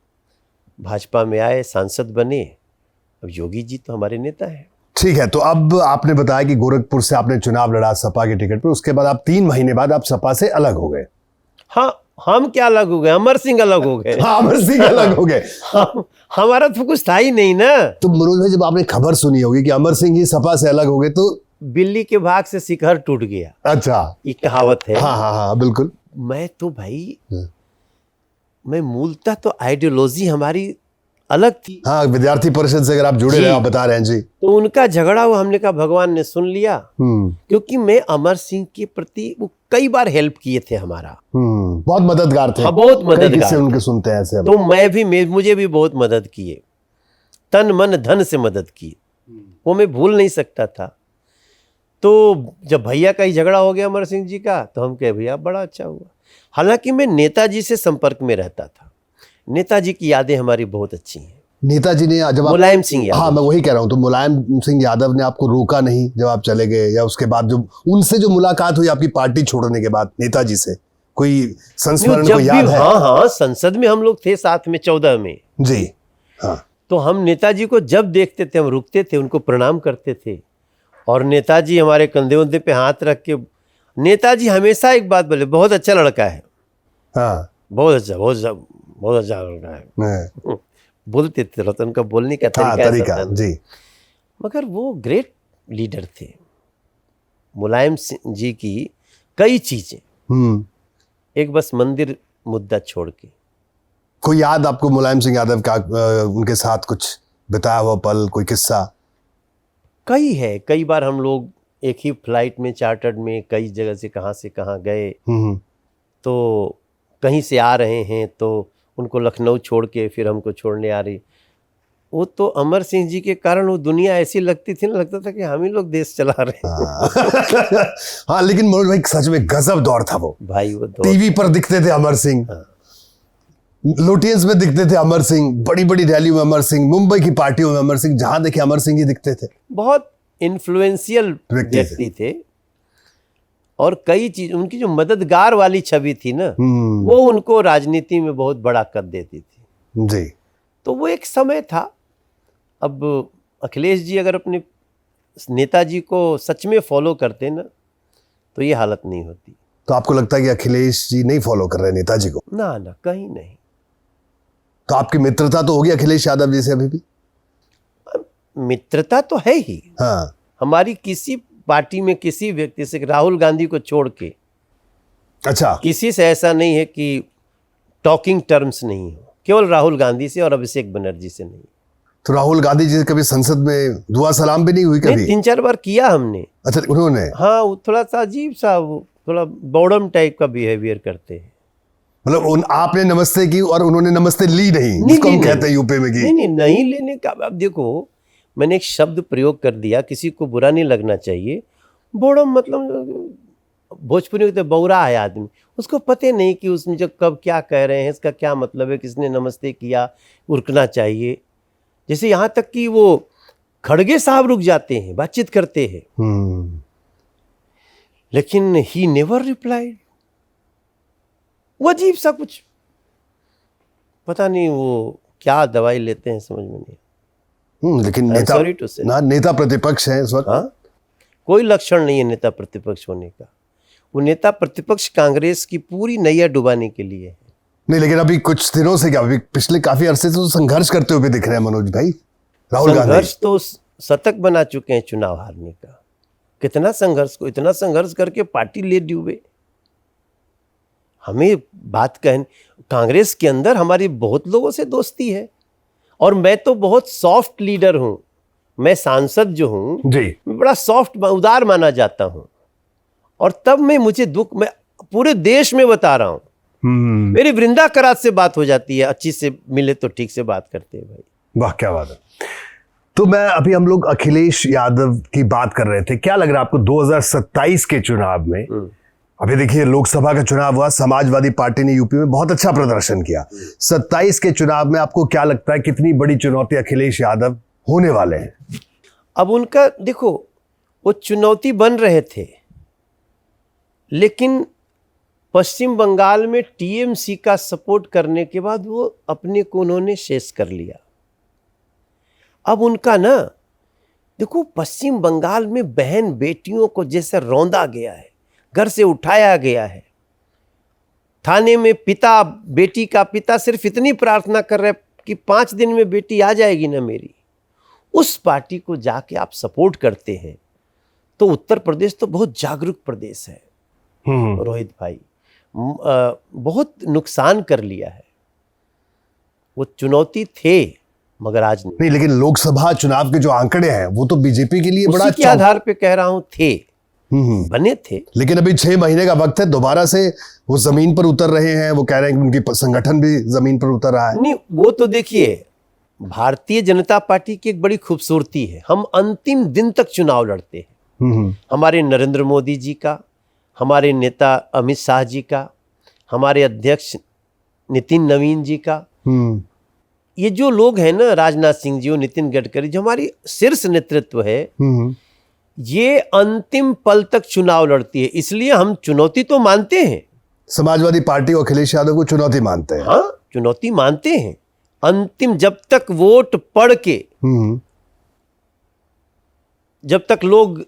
भाजपा में आए, सांसद बने। अब योगी जी तो हमारे नेता हैं। ठीक है, तो अब आपने बताया कि गोरखपुर से आपने चुनाव लड़ा सपा के टिकट पर, उसके बाद आप 3 महीने बाद आप सपा से अलग हो गए। हाँ, हम क्या अलग हो गए, अमर सिंह अलग हो गए। हाँ, अमर सिंह अलग हो गए। हमारा तो कुछ था ही नहीं ना। तो मनोज भाई, जब आपने खबर सुनी होगी कि अमर सिंह ही सपा से अलग हो गए, तो बिल्ली के भाग से शिखर टूट गया, अच्छा, ये कहावत है। हाँ हाँ हाँ, बिल्कुल। मैं तो भाई, मैं मूलतः तो आइडियोलॉजी हमारी अलग थी। हाँ, विद्यार्थी परिषद से अगर आप जुड़े रहे, आप बता रहे हैं जी। तो उनका झगड़ा हुआ, हमने कहा भगवान ने सुन लिया। क्योंकि मैं अमर सिंह के प्रति वो कई बार हेल्प किए थे हमारा। बहुत मददगार थे। हाँ, बहुत मददगार से उनके सुनते हैं ऐसे। तो मुझे भी बहुत मदद किए, तन मन धन से मदद की, वो मैं भूल नहीं सकता था। तो जब भैया का ही झगड़ा हो गया अमर सिंह जी का, तो हम कहे भैया बड़ा अच्छा हुआ। हालांकि मैं नेताजी से संपर्क में रहता था, नेताजी की यादें हमारी बहुत अच्छी हैं। नेताजी ने जब मुलायम सिंह यादव, हाँ मैं वही कह रहा हूँ, तो मुलायम सिंह यादव ने आपको रोका नहीं जब आप चले गए, या उसके बाद जो उनसे जो मुलाकात हुई आपकी पार्टी छोड़ने के बाद नेताजी से, कोई संस्मरण को याद है? हाँ हाँ, संसद में हम लोग थे साथ में 14 में जी। हाँ, तो हम नेताजी को जब देखते थे हम रुकते थे, उनको प्रणाम करते थे। और नेताजी हमारे कंधे उंधे पे हाथ रख के, नेताजी हमेशा एक बात बोले, बहुत अच्छा लड़का है। हाँ, बहुत अच्छा लड़का है। बोलते थे, रतन का बोलने का तरीका जी। मगर वो ग्रेट लीडर थे। मुलायम सिंह जी की कई चीजें, एक बस मंदिर मुद्दा छोड़ के। कोई याद आपको मुलायम सिंह यादव का, उनके साथ कुछ बिताया हुआ पल, कोई किस्सा? कई है, कई बार हम लोग एक ही फ्लाइट में चार्टर्ड में कई जगह से कहाँ गए। तो कहीं से आ रहे हैं तो उनको लखनऊ छोड़ के फिर हमको छोड़ने आ रही। वो तो अमर सिंह जी के कारण वो दुनिया ऐसी लगती थी ना, लगता था कि हम ही लोग देश चला रहे हैं। हाँ, लेकिन मनोज भाई सच में गजब दौर था वो भाई। वो टीवी पर दिखते थे अमर सिंह, लोटियंस में दिखते थे अमर सिंह, बड़ी बड़ी रैलियों में अमर सिंह, मुंबई की पार्टियों में अमर सिंह, जहां देखे अमर सिंह ही दिखते थे। बहुत इन्फ्लुएंशियल व्यक्ति थे। और कई चीज, उनकी जो मददगार वाली छवि थी ना, वो उनको राजनीति में बहुत बड़ा कर देती थी जी। तो वो एक समय था। अब अखिलेश जी अगर अपने नेताजी को सच में फॉलो करते ना, तो ये हालत नहीं होती। तो आपको लगता है कि अखिलेश जी नहीं फॉलो कर रहे नेताजी को? ना, कहीं नहीं। तो आपकी मित्रता तो होगी अखिलेश यादव जी से अभी भी? मित्रता तो है ही। हाँ, हमारी किसी पार्टी में किसी व्यक्ति से, राहुल गांधी को छोड़ के, अच्छा, किसी से ऐसा नहीं है कि टॉकिंग टर्म्स नहीं हो, केवल राहुल गांधी से और अभिषेक बनर्जी से नहीं। तो राहुल गांधी जी से कभी संसद में दुआ सलाम भी नहीं हुई कभी? 3-4 बार किया हमने। अच्छा, उन्होंने? हाँ, वो थोड़ा सा अजीब सा, वो थोड़ा बॉडम टाइप का बिहेवियर करते हैं। मतलब आपने नमस्ते की और उन्होंने नमस्ते ली नहीं, जिसको हम कहते हैं यूपी में की। नहीं लेने का। अब देखो, मैंने एक शब्द प्रयोग कर दिया, किसी को बुरा नहीं लगना चाहिए। बॉडम मतलब भोजपुरी में तो बौरा है आदमी, उसको पता नहीं कि उसमें जो कब क्या कह रहे हैं, इसका क्या मतलब है, किसने नमस्ते किया, रुकना चाहिए। जैसे यहाँ तक कि वो खड़गे साहब रुक जाते हैं, बातचीत करते हैं, लेकिन ही नेवर रिप्लाइड। वो अजीब सा कुछ पता नहीं वो क्या दवाई लेते हैं, समझ में नहीं। लेकिन I'm नेता sorry to say. नेता प्रतिपक्ष है इस वक्त। हाँ, कोई लक्षण नहीं है नेता प्रतिपक्ष होने का। वो नेता प्रतिपक्ष कांग्रेस की पूरी नैया डुबाने के लिए है। नहीं, लेकिन अभी कुछ दिनों से क्या, अभी पिछले काफी अरसे से तो संघर्ष करते हुए दिख रहे हैं मनोज भाई। राहुल गांधी संघर्ष तो शतक बना चुके हैं चुनाव हारने का। कितना संघर्ष, को इतना संघर्ष करके पार्टी ले डूबे। हमें बात कहने, कांग्रेस के अंदर हमारी बहुत लोगों से दोस्ती है और मैं तो बहुत सॉफ्ट लीडर हूं। मैं सांसद जो हूं जी, मैं बड़ा सॉफ्ट उदार माना जाता हूं, और तब मैं मुझे दुख, मैं पूरे देश में बता रहा हूं। मेरी वृंदा करात से बात हो जाती है, अच्छी से मिले तो ठीक से बात करते हैं भाई। वाह क्या बात है। तो मैं अभी हम लोग अखिलेश यादव की बात कर रहे थे, क्या लग रहा है आपको 2027 के चुनाव में? अभी देखिए लोकसभा का चुनाव हुआ, समाजवादी पार्टी ने यूपी में बहुत अच्छा प्रदर्शन किया। 27 के चुनाव में आपको क्या लगता है कितनी बड़ी चुनौती अखिलेश यादव होने वाले हैं? अब उनका देखो, वो चुनौती बन रहे थे, लेकिन पश्चिम बंगाल में टीएमसी का सपोर्ट करने के बाद वो अपने को उन्होंने शेष कर लिया। अब उनका ना देखो, पश्चिम बंगाल में बहन बेटियों को जैसे रौंदा गया है, घर से उठाया गया है। थाने में पिता, बेटी का पिता सिर्फ इतनी प्रार्थना कर रहे कि 5 दिन में बेटी आ जाएगी ना मेरी। उस पार्टी को जाके आप सपोर्ट करते हैं, तो उत्तर प्रदेश तो बहुत जागरूक प्रदेश है रोहित भाई। बहुत नुकसान कर लिया है। वो चुनौती थे, मगर आज नहीं, लेकिन लोकसभा चुनाव के जो आंकड़े हैं वो तो बीजेपी के लिए बड़ा उसी के आधार पे कह रहा हूं, थे बने थे। लेकिन अभी 6 महीने का वक्त है, दोबारा से वो जमीन पर उतर रहे हैं। वो कह रहे हैं कि उनकी संगठन भी जमीन पर उतर रहा है। नहीं, वो तो देखिए भारतीय जनता पार्टी की एक बड़ी खूबसूरती है, हम अंतिम दिन तक चुनाव लड़ते हैं। हमारे नरेंद्र मोदी जी का, हमारे नेता अमित शाह जी का, हमारे अध्यक्ष नितिन नवीन जी का, ये जो लोग हैं ना, राजनाथ सिंह जी और नितिन गडकरी, जो हमारी शीर्ष नेतृत्व है, ये अंतिम पल तक चुनाव लड़ती है। इसलिए हम चुनौती तो मानते हैं। समाजवादी पार्टी और अखिलेश यादव को चुनौती मानते हैं। हाँ, चुनौती मानते हैं। अंतिम, जब तक वोट पड़ के, जब तक लोग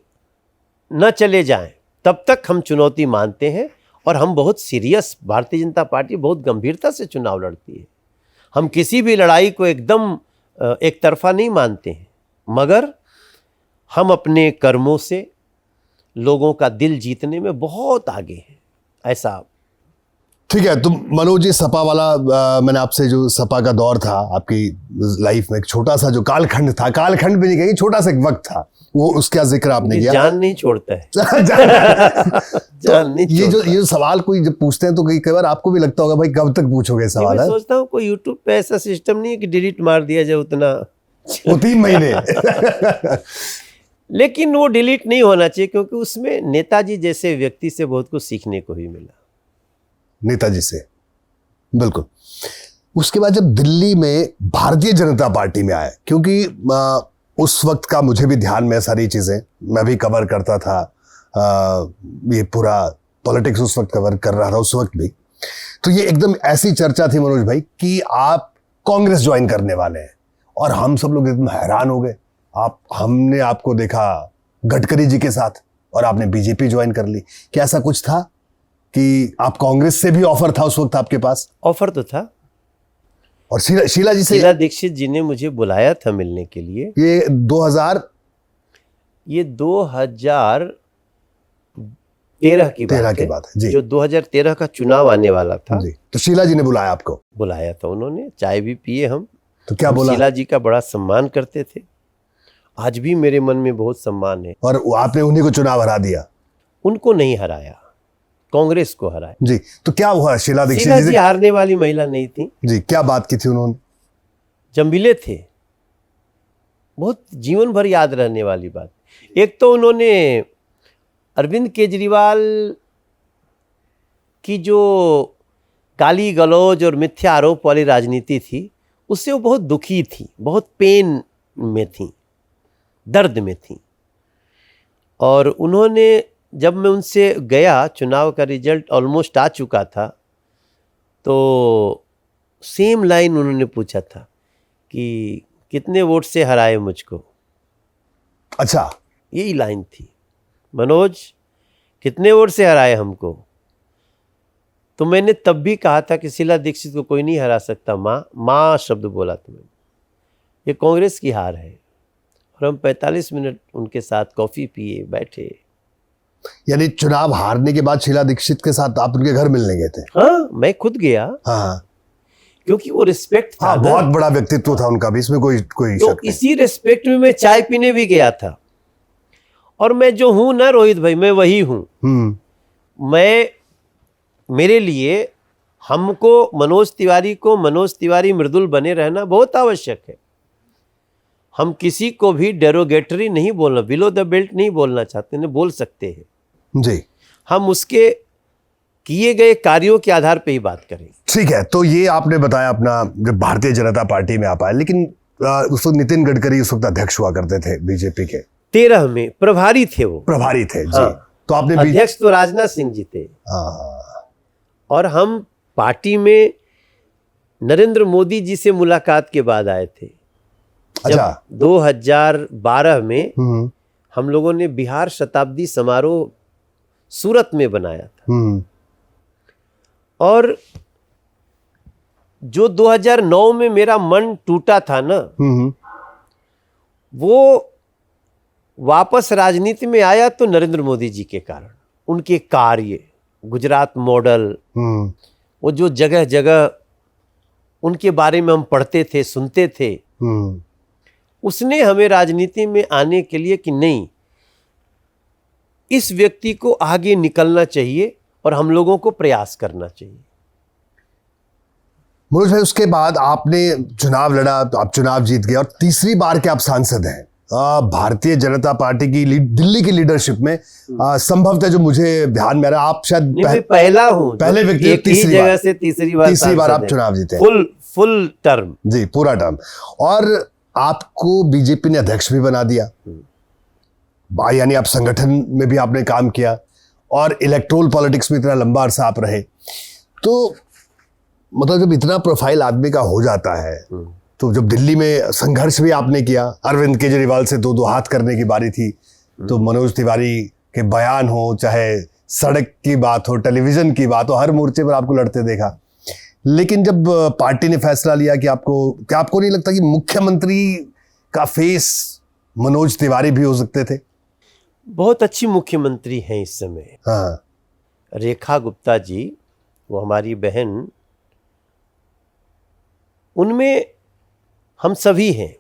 न चले जाएं, तब तक हम चुनौती मानते हैं। और हम बहुत सीरियस, भारतीय जनता पार्टी बहुत गंभीरता से चुनाव लड़ती है। हम किसी भी लड़ाई को एकदम एक तरफा नहीं मानते हैं, मगर हम अपने कर्मों से लोगों का दिल जीतने में बहुत आगे हैं। ऐसा ठीक है। तो मनोज जी, सपा वाला मैंने आपसे, जो सपा का दौर था आपकी लाइफ में, एक छोटा सा जो कालखंड था, कालखंड भी नहीं कहेंगे, छोटा सा एक वक्त था, वो उसका जिक्र आपने किया। जान नहीं छोड़ता है। जान नहीं ये सवाल कोई जब पूछते हैं तो कई बार आपको भी लगता होगा भाई कब तक पूछोगे सवाल। मैं सोचता हूँ कोई यूट्यूब पे ऐसा सिस्टम नहीं है कि डिलीट मार दिया जाए उतना, वो 3 महीने लेकिन वो डिलीट नहीं होना चाहिए, क्योंकि उसमें नेताजी जैसे व्यक्ति से बहुत कुछ सीखने को ही मिला। नेताजी से, बिल्कुल। उसके बाद जब दिल्ली में भारतीय जनता पार्टी में आए, क्योंकि उस वक्त का मुझे भी ध्यान में सारी चीजें, मैं भी कवर करता था, ये पूरा पॉलिटिक्स उस वक्त कवर कर रहा था उस वक्त भी। तो ये एकदम ऐसी चर्चा थी मनोज भाई कि आप कांग्रेस ज्वाइन करने वाले हैं, और हम सब लोग एकदम हैरान हो गए। हमने आपको देखा गडकरी जी के साथ, और आपने बीजेपी ज्वाइन कर ली। क्या ऐसा कुछ था कि आप कांग्रेस से भी ऑफर था उस वक्त आपके पास? ऑफर तो था, और शीला जी से, शीला दीक्षित जी ने मुझे बुलाया था मिलने के लिए। ये 2013 की बात है जी, जो 2013 का चुनाव आने वाला था जी। तो शीला जी ने बुलाया आपको? बुलाया था उन्होंने, चाय भी पिए हम। तो क्या बोला? शीला जी का बड़ा सम्मान करते थे, आज भी मेरे मन में बहुत सम्मान है। और आपने उन्हीं को चुनाव हरा दिया? उनको नहीं हराया, कांग्रेस को हराया जी। तो क्या हुआ शीला दीक्षित जी? हारने वाली महिला नहीं थी जी। क्या बात की थी उन्होंने? जंबीले थे, बहुत जीवन भर याद रहने वाली बात। एक तो उन्होंने अरविंद केजरीवाल की जो गाली गलौज और मिथ्या आरोप वाली राजनीति थी, उससे वो बहुत दुखी थी, बहुत पेन में थी, दर्द में थी। और उन्होंने, जब मैं उनसे गया, चुनाव का रिजल्ट ऑलमोस्ट आ चुका था, तो सेम लाइन उन्होंने पूछा था कि कितने वोट से हराए मुझको। अच्छा, यही लाइन थी, मनोज कितने वोट से हराए हमको। तो मैंने तब भी कहा था कि शीला दीक्षित को कोई नहीं हरा सकता, माँ शब्द बोला था मैंने। ये कांग्रेस की हार है। और हम 45 मिनट उनके साथ कॉफ़ी पिए, बैठे। यानी चुनाव हारने के बाद शीला दीक्षित के साथ आप उनके घर मिलने गए थे? हाँ, मैं खुद गया। हाँ, क्योंकि वो रिस्पेक्ट था। हाँ, बहुत बड़ा व्यक्तित्व था उनका भी, इसमें कोई तो शक नहीं। इसी रिस्पेक्ट में मैं चाय पीने भी गया था। और मैं जो हूं ना रोहित भाई, मैं वही हूं। मैं, मेरे लिए, हमको, मनोज तिवारी मृदुल बने रहना बहुत आवश्यक है। हम किसी को भी डेरोगेटरी नहीं बोलना, बिलो द बेल्ट नहीं बोलना चाहते, नहीं बोल सकते हैं जी। हम उसके किए गए कार्यों के आधार पे ही बात करें। ठीक है, तो ये आपने बताया अपना जब भारतीय जनता पार्टी में आप आए, लेकिन उस वक्त नितिन गडकरी उस वक्त अध्यक्ष हुआ करते थे बीजेपी के। 13 में प्रभारी थे वो। प्रभारी थे जी। हाँ। तो आपने अध्यक्ष तो राजनाथ सिंह जी थे। और हम पार्टी में नरेंद्र मोदी जी से मुलाकात के बाद आए थे। अच्छा। 2012 में हम लोगों ने बिहार शताब्दी समारोह सूरत में बनाया था। और जो 2009 में मेरा मन टूटा था ना, वो वापस राजनीति में आया तो नरेंद्र मोदी जी के कारण। उनके कार्य, गुजरात मॉडल, वो जो जगह जगह उनके बारे में हम पढ़ते थे, सुनते थे, उसने हमें राजनीति में आने के लिए कि नहीं, इस व्यक्ति को आगे निकलना चाहिए और हम लोगों को प्रयास करना चाहिए। मनोज भाई, उसके बाद आपने चुनाव लड़ा, आप चुनाव जीत गए और तीसरी बार के आप सांसद हैं भारतीय जनता पार्टी की दिल्ली की लीडरशिप में। संभवतः जो मुझे ध्यान में आ रहा है, आप शायद पहला हूं, पहले व्यक्ति तीसरी जगह से तीसरी बार आप चुनाव जीते। फुल टर्म जी, पूरा टर्म। और आपको बीजेपी ने अध्यक्ष भी बना दिया, यानी आप संगठन में भी आपने काम किया और इलेक्टोरल पॉलिटिक्स में इतना लंबा अरसा आप रहे। तो मतलब जब इतना प्रोफाइल आदमी का हो जाता है, तो जब दिल्ली में संघर्ष भी आपने किया, अरविंद केजरीवाल से दो हाथ करने की बारी थी, तो मनोज तिवारी के बयान हो, चाहे सड़क की बात हो, टेलीविजन की बात हो, हर मोर्चे पर आपको लड़ते देखा। लेकिन जब पार्टी ने फैसला लिया कि आपको नहीं लगता कि मुख्यमंत्री का फेस मनोज तिवारी भी हो सकते थे? बहुत अच्छी मुख्यमंत्री हैं इस समय। हाँ। रेखा गुप्ता जी, वो हमारी बहन, उनमें हम सभी हैं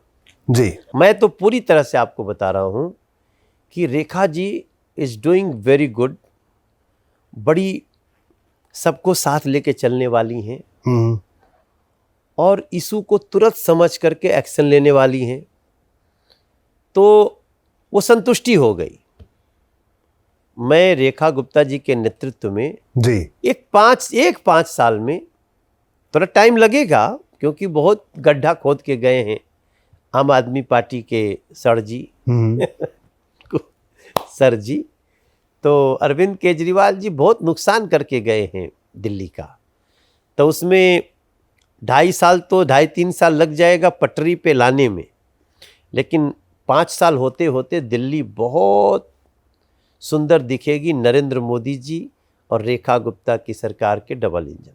जी। मैं तो पूरी तरह से आपको बता रहा हूं कि Rekha ji is doing very good. बड़ी सबको साथ लेके चलने वाली हैं और इशू को तुरंत समझ करके एक्शन लेने वाली हैं। तो वो संतुष्टि हो गई। मैं रेखा गुप्ता जी के नेतृत्व में जी एक पाँच साल में, थोड़ा टाइम लगेगा क्योंकि बहुत गड्ढा खोद के गए हैं आम आदमी पार्टी के सर जी। तो अरविंद केजरीवाल जी बहुत नुकसान करके गए हैं दिल्ली का। तो उसमें 2.5-3 साल लग जाएगा पटरी पे लाने में, लेकिन 5 साल होते होते दिल्ली बहुत सुंदर दिखेगी नरेंद्र मोदी जी और रेखा गुप्ता की सरकार के डबल इंजन।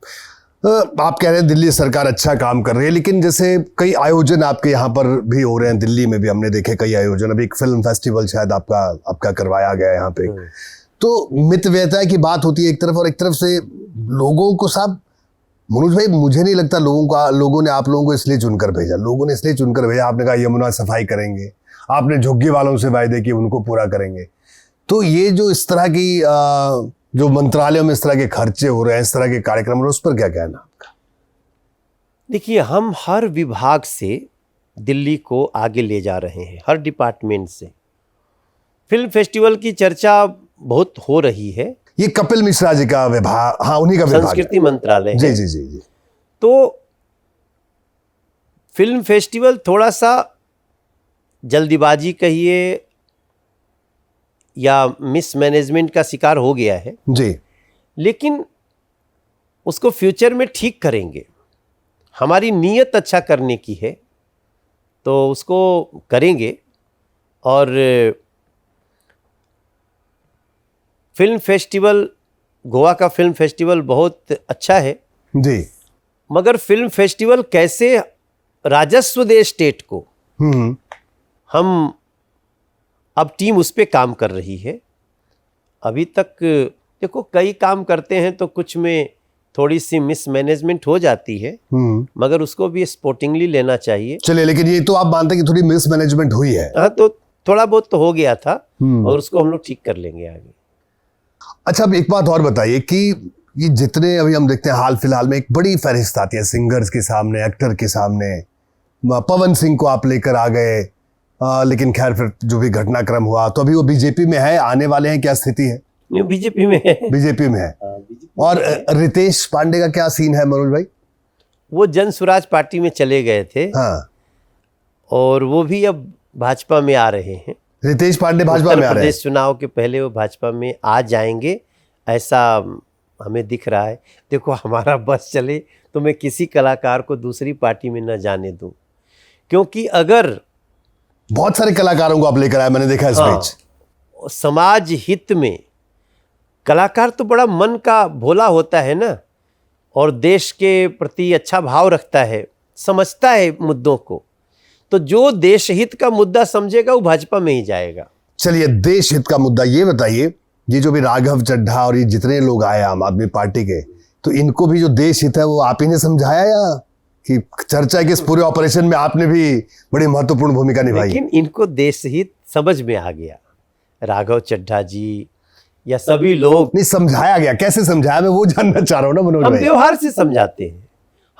आप कह रहे हैं दिल्ली सरकार अच्छा काम कर रही है, लेकिन जैसे कई आयोजन आपके यहाँ पर भी हो रहे हैं, दिल्ली में भी हमने देखे कई आयोजन। अभी एक फिल्म फेस्टिवल शायद आपका करवाया गया है यहाँ पे। तो मित व्ययता की बात होती है एक तरफ, और एक तरफ से लोगों को साहब, मनोज भाई मुझे नहीं लगता लोगों ने आप लोगों को इसलिए चुनकर भेजा। लोगों ने इसलिए चुनकर भेजा, आपने कहा यमुना सफाई करेंगे, आपने झुग्गी वालों से वायदे किए उनको पूरा करेंगे। तो ये जो इस तरह की जो मंत्रालयों में इस तरह के खर्चे हो रहे हैं, इस तरह के कार्यक्रम हो रहे हैं, उस पर क्या कहना आपका? देखिए, हम हर विभाग से दिल्ली को आगे ले जा रहे हैं, हर डिपार्टमेंट से। फिल्म फेस्टिवल की चर्चा बहुत हो रही है। ये कपिल मिश्रा जी का विभाग, हाँ उन्हीं का विभाग, संस्कृति मंत्रालय। जी जी जी जी। तो फिल्म फेस्टिवल थोड़ा सा जल्दीबाजी कहिए या मिसमैनेजमेंट का शिकार हो गया है जी, लेकिन उसको फ्यूचर में ठीक करेंगे। हमारी नीयत अच्छा करने की है तो उसको करेंगे। और फिल्म फेस्टिवल, गोवा का फिल्म फेस्टिवल बहुत अच्छा है जी। मगर फिल्म फेस्टिवल कैसे राजस्व दे स्टेट को, हम अब टीम उस पे काम कर रही है। अभी तक देखो कई काम करते हैं तो कुछ में थोड़ी सी मिसमैनेजमेंट हो जाती है मगर उसको भी स्पोर्टिंगली लेना चाहिए। चलिए, लेकिन ये तो आप मानते हैं कि थोड़ी मिसमैनेजमेंट हुई है? हाँ, तो थोड़ा बहुत तो हो गया था और उसको हम लोग ठीक कर लेंगे आगे। अच्छा, अब एक बात और बताइए कि ये जितने अभी हम देखते हैं हाल फिलहाल में एक बड़ी फहरिस्त आती है सिंगर्स के सामने, एक्टर के सामने, पवन सिंह को आप लेकर आ गए, लेकिन खैर फिर जो भी घटनाक्रम हुआ तो अभी वो बीजेपी में है, आने वाले हैं, क्या स्थिति है? बीजेपी में है। बीजेपी में है। और रितेश पांडे का क्या सीन है मनोज भाई? वो जन स्वराज पार्टी में चले गए थे। हाँ। और वो भी अब भाजपा में आ रहे हैं। रितेश पांडे भाजपा में आ रहे हैं? प्रदेश चुनाव के पहले वो भाजपा में आ जाएंगे ऐसा हमें दिख रहा है। देखो हमारा बस चले तो मैं किसी कलाकार को दूसरी पार्टी में न जाने दूं, क्योंकि अगर बहुत सारे कलाकारों को आप लेकर आए, मैंने देखा इस बीच। समाज हित में कलाकार तो बड़ा मन का भोला होता है ना, और देश के प्रति अच्छा भाव रखता है, समझता है मुद्दों को, तो जो देश हित का मुद्दा समझेगा वो भाजपा में ही जाएगा। चलिए, देश हित का मुद्दा ये बताइए, ये जो भी राघव चड्ढा और ये जितने लोग आए आम आदमी पार्टी के, तो इनको भी जो देश हित है वो आप ही ने समझाया या कि चर्चा है कि इस पूरे ऑपरेशन में आपने भी बड़ी महत्वपूर्ण भूमिका निभाई? लेकिन इनको देश हित समझ में आ गया, राघव चड्ढा जी या सभी लोग। नहीं समझाया गया, कैसे समझाया, मैं वो जानना चाह रहा हूँ ना मनोज हम भाई। व्यवहार से समझाते हैं,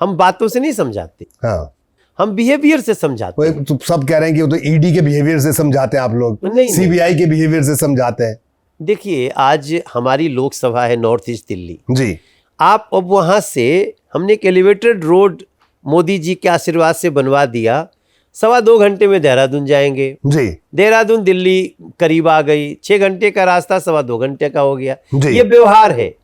हम बातों से नहीं समझाते। हाँ, हम बिहेवियर से समझाते हैं। तो सब कह रहे हैं कि वो तो ईडी के बिहेवियर से समझाते हैं आप लोग, सीबीआई के बिहेवियर से समझाते हैं। देखिए, आज हमारी लोकसभा है नॉर्थ ईस्ट दिल्ली जी। आप अब वहां से हमने एक एलिवेटेड रोड मोदी जी के आशीर्वाद से बनवा दिया, 2.25 घंटे में देहरादून जाएंगे जी। देहरादून दिल्ली करीब आ गई, 6 घंटे का रास्ता 2.25 घंटे का हो गया। जी। ये व्यवहार है।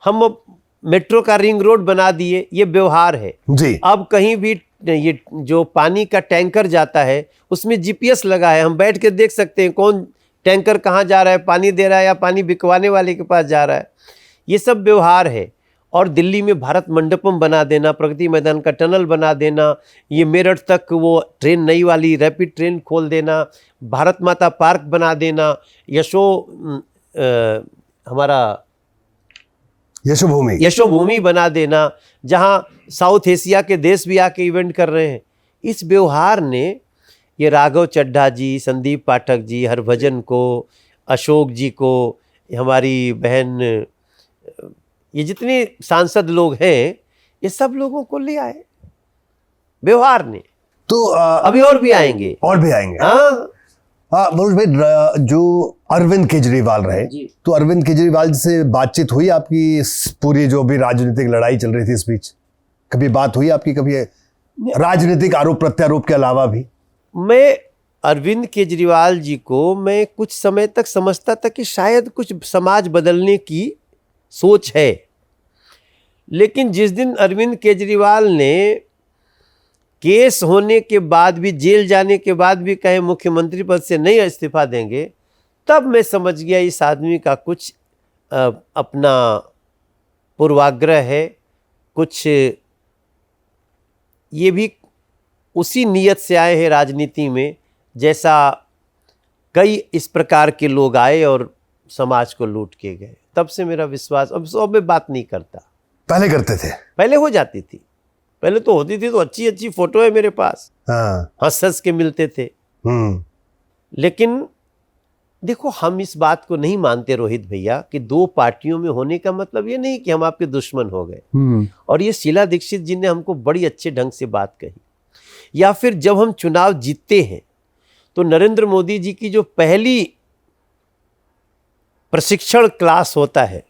हम अब मेट्रो का रिंग रोड बना दिए, ये व्यवहार है जी। अब कहीं भी ये जो पानी का टैंकर जाता है उसमें जीपीएस लगा है, हम बैठ के देख सकते हैं कौन टैंकर कहाँ जा रहा है, पानी दे रहा है या पानी बिकवाने वाले के पास जा रहा है। ये सब व्यवहार है। और दिल्ली में भारत मंडपम बना देना, प्रगति मैदान का टनल बना देना, ये मेरठ तक वो ट्रेन नई वाली रैपिड ट्रेन खोल देना, भारत माता पार्क बना देना, हमारा यशोभूमि बना देना, जहां साउथ एशिया के देश भी आके इवेंट कर रहे हैं। इस व्यवहार ने ये राघव चड्ढा जी, संदीप पाठक जी, हरभजन को, अशोक जी को, हमारी बहन, ये जितने सांसद लोग हैं ये सब लोगों को ले आए व्यवहार ने। तो अभी और भी आएंगे। हाँ मनोज भाई, जो अरविंद केजरीवाल रहे, तो अरविंद केजरीवाल से बातचीत हुई आपकी? पूरी जो भी राजनीतिक लड़ाई चल रही थी इस बीच कभी बात हुई आपकी, कभी राजनीतिक आरोप प्रत्यारोप के अलावा भी? मैं अरविंद केजरीवाल जी को मैं कुछ समय तक समझता था कि शायद कुछ समाज बदलने की सोच है, लेकिन जिस दिन अरविंद केजरीवाल ने केस होने के बाद भी, जेल जाने के बाद भी कहे मुख्यमंत्री पद से नहीं इस्तीफा देंगे, तब मैं समझ गया इस आदमी का कुछ अपना पूर्वाग्रह है, कुछ ये भी उसी नीयत से आए हैं राजनीति में जैसा कई इस प्रकार के लोग आए और समाज को लूट के गए। तब से मेरा विश्वास, अब मैं बात नहीं करता। पहले करते थे? पहले हो जाती थी, पहले तो होती थी, तो अच्छी अच्छी फोटो है मेरे पास, हंस हंस के मिलते थे। लेकिन देखो, हम इस बात को नहीं मानते रोहित भैया कि 2 पार्टियों में होने का मतलब ये नहीं कि हम आपके दुश्मन हो गए। और ये शीला दीक्षित जी ने हमको बड़ी अच्छे ढंग से बात कही। या फिर जब हम चुनाव जीतते हैं तो नरेंद्र मोदी जी की जो पहली प्रशिक्षण क्लास होता है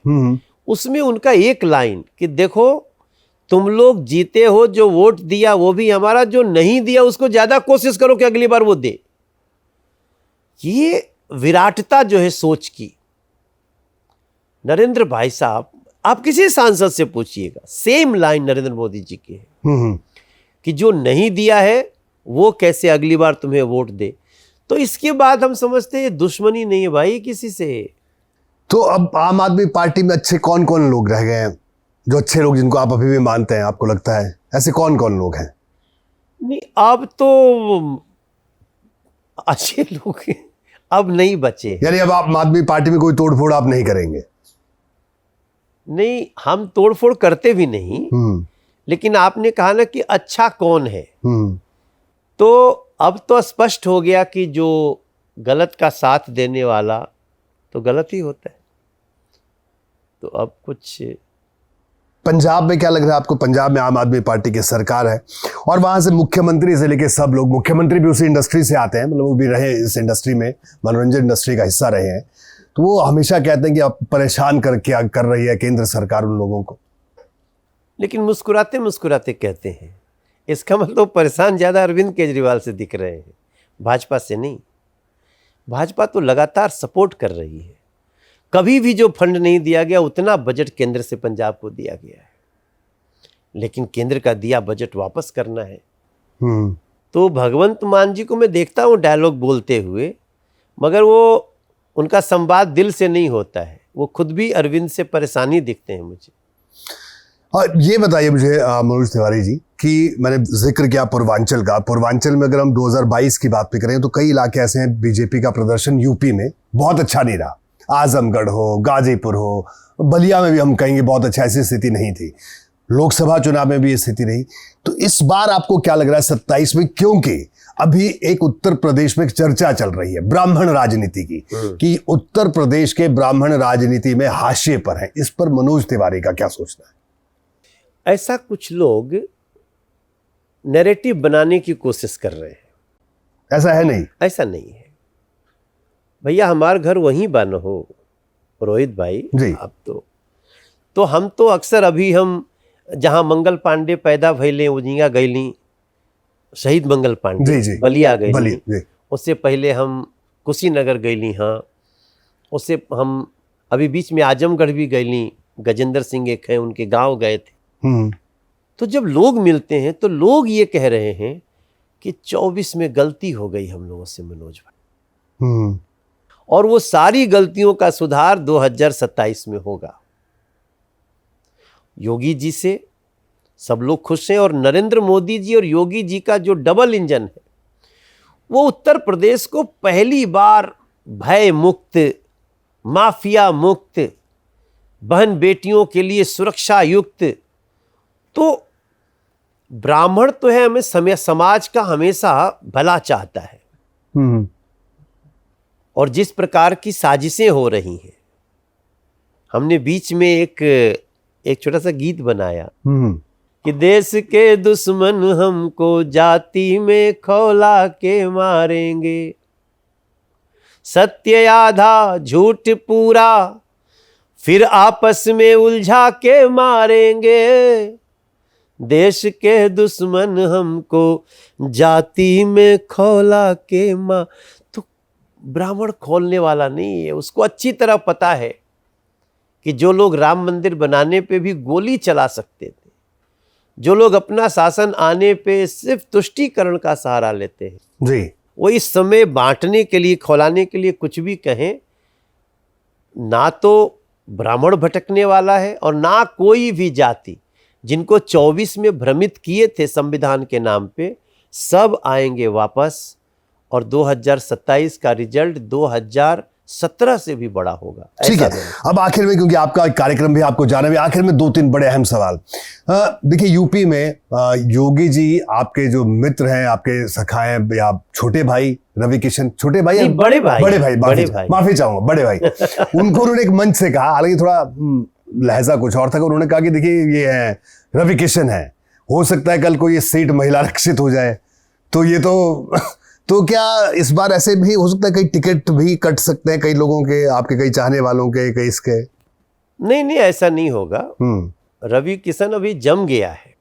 उसमें उनका एक लाइन कि देखो तुम लोग जीते हो, जो वोट दिया वो भी हमारा, जो नहीं दिया उसको ज्यादा कोशिश करो कि अगली बार वो दे। ये विराटता जो है सोच की, नरेंद्र भाई साहब, आप किसी सांसद से पूछिएगा, सेम लाइन नरेंद्र मोदी जी की है कि जो नहीं दिया है वो कैसे अगली बार तुम्हें वोट दे। तो इसके बाद हम समझते हैं दुश्मनी नहीं है भाई किसी से। तो अब आम आदमी पार्टी में अच्छे कौन कौन लोग रह गए हैं, जो अच्छे लोग जिनको आप अभी भी मानते हैं, आपको लगता है ऐसे कौन कौन लोग हैं? नहीं, अब तो अच्छे लोग अब नहीं बचे। यानी अब आम आदमी पार्टी में कोई तोड़फोड़ आप नहीं करेंगे? नहीं, हम तोड़फोड़ करते भी नहीं, लेकिन आपने कहा ना कि अच्छा कौन है, तो अब तो स्पष्ट हो गया कि जो गलत का साथ देने वाला तो गलत ही होता है। तो अब कुछ पंजाब में क्या लग रहा है आपको? पंजाब में आम आदमी पार्टी की सरकार है और वहां से मुख्यमंत्री से लेके सब लोग, मुख्यमंत्री भी उसी इंडस्ट्री से आते हैं, मतलब वो भी रहे इस इंडस्ट्री में, मनोरंजन इंडस्ट्री का हिस्सा रहे हैं, तो वो हमेशा कहते हैं कि अब परेशान कर रही है केंद्र सरकार उन लोगों को। लेकिन मुस्कुराते मुस्कुराते कहते हैं, इसका मतलब परेशान ज़्यादा अरविंद केजरीवाल से दिख रहे हैं, भाजपा से नहीं। भाजपा तो लगातार सपोर्ट कर रही है। कभी भी जो फंड नहीं दिया गया उतना बजट केंद्र से पंजाब को दिया गया है, लेकिन केंद्र का दिया बजट वापस करना है। तो भगवंत मान जी को मैं देखता हूँ डायलॉग बोलते हुए, मगर वो उनका संवाद दिल से नहीं होता है। वो खुद भी अरविंद से परेशानी दिखते हैं मुझे। और ये बताइए मुझे मनोज तिवारी जी कि मैंने जिक्र किया पूर्वांचल का, पूर्वांचल में अगर हम 2022 की बात भी करें तो कई इलाके ऐसे हैं बीजेपी का प्रदर्शन यूपी में बहुत अच्छा नहीं रहा। आजमगढ़ हो, गाजीपुर हो, बलिया में भी हम कहेंगे बहुत अच्छा, ऐसी स्थिति नहीं थी। लोकसभा चुनाव में भी ये स्थिति रही। तो इस बार आपको क्या लग रहा है 27 में, क्योंकि अभी एक उत्तर प्रदेश में एक चर्चा चल रही है ब्राह्मण राजनीति की, कि उत्तर प्रदेश के ब्राह्मण राजनीति में हाशिए पर है, इस पर मनोज तिवारी का क्या सोचना है? ऐसा कुछ लोग नैरेटिव बनाने की कोशिश कर रहे हैं। ऐसा है नहीं, ऐसा नहीं है भैया, हमारा घर वहीं बन हो रोहित भाई जी। अब तो हम तो अक्सर अभी हम जहां मंगल पांडे पैदा भैले उजिंगा गईली, शहीद मंगल पांडे जी, जी। बलिया गईली, बलिया, उससे पहले हम कुशीनगर गईली, हाँ उससे हम अभी बीच में आजमगढ़ भी गईली, गजेंद्र सिंह एक हैं उनके गांव गए थे। तो जब लोग मिलते हैं तो लोग ये कह रहे हैं कि 24 में गलती हो गई हम लोगों से मनोज भाई, और वो सारी गलतियों का सुधार 2027 में होगा। योगी जी से सब लोग खुश हैं, और नरेंद्र मोदी जी और योगी जी का जो डबल इंजन है वो उत्तर प्रदेश को पहली बार भय मुक्त, माफिया मुक्त, बहन बेटियों के लिए सुरक्षा युक्त। तो ब्राह्मण तो है, हमें समाज का हमेशा भला चाहता है, और जिस प्रकार की साजिशें हो रही हैं, हमने बीच में एक छोटा सा गीत बनाया कि देश के दुश्मन हमको जाति में खौला के मारेंगे, सत्य आधा झूठ पूरा फिर आपस में उलझा के मारेंगे, देश के दुश्मन हमको जाति में खौला के तो ब्राह्मण खोलने वाला नहीं है, उसको अच्छी तरह पता है कि जो लोग राम मंदिर बनाने पे भी गोली चला सकते थे, जो लोग अपना शासन आने पे सिर्फ तुष्टीकरण का सहारा लेते हैं जी, वो इस समय बांटने के लिए, खौलाने के लिए कुछ भी कहें, ना तो ब्राह्मण भटकने वाला है और ना कोई भी जाति। जिनको 24 में भ्रमित किए थे संविधान के नाम पे, सब आएंगे वापस, और 2027 का रिजल्ट 2017 से भी बड़ा होगा। ठीक है। अब आखिर में, क्योंकि आपका कार्यक्रम भी आपको जाना भी, आखिर में 2-3 बड़े अहम सवाल। देखिए यूपी में योगी जी आपके जो मित्र हैं, आपके सखा हैं, या छोटे भाई रवि किशन, छोटे भाई बड़े भाई माफी चाहूंगा, बड़े भाई उनको उन्होंने एक मंच से कहा, हालांकि थोड़ा लहजा कुछ और था, उन्होंने कहा कि देखिए ये है रवि किशन है, हो सकता है कल को ये सीट महिला रक्षित हो जाए, तो ये तो क्या इस बार ऐसे भी हो सकता है, कई टिकट भी कट सकते हैं कई लोगों के, आपके कई चाहने वालों के, कई इसके? नहीं, ऐसा नहीं होगा। रवि किशन अभी जम गया है।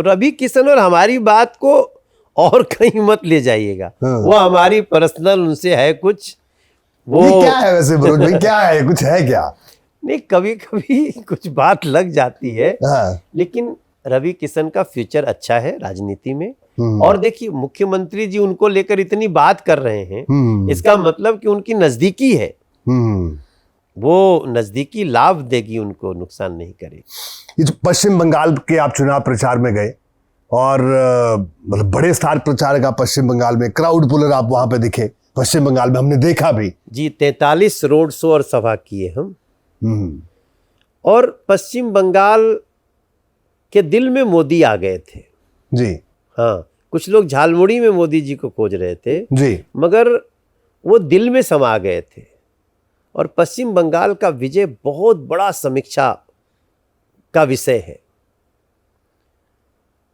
रवि किशन और हमारी बात को और कहीं मत ले जाइएगा, वो हमारी पर्सनल उनसे है कुछ। वो क्या है वैसे मनोज भाई, क्या है, कुछ है क्या? नहीं, कभी कभी कुछ बात लग जाती है, लेकिन रवि किशन का फ्यूचर अच्छा है राजनीति में। और देखिए मुख्यमंत्री जी उनको लेकर इतनी बात कर रहे हैं, इसका मतलब कि उनकी नजदीकी है, वो नजदीकी लाभ देगी, उनको नुकसान नहीं करेगी। ये जो पश्चिम बंगाल के आप चुनाव प्रचार में गए और मतलब बड़े स्टार प्रचारक आप पश्चिम बंगाल में, क्राउड पुलर आप वहां पे दिखे पश्चिम बंगाल में, हमने देखा भी जी। 43 रोड शो और सभा किए हम। और पश्चिम बंगाल के दिल में मोदी आ गए थे जी। हाँ, कुछ लोग झालमुड़ी में मोदी जी को खोज रहे थे जी, मगर वो दिल में समा गए थे। और पश्चिम बंगाल का विजय बहुत बड़ा समीक्षा का विषय है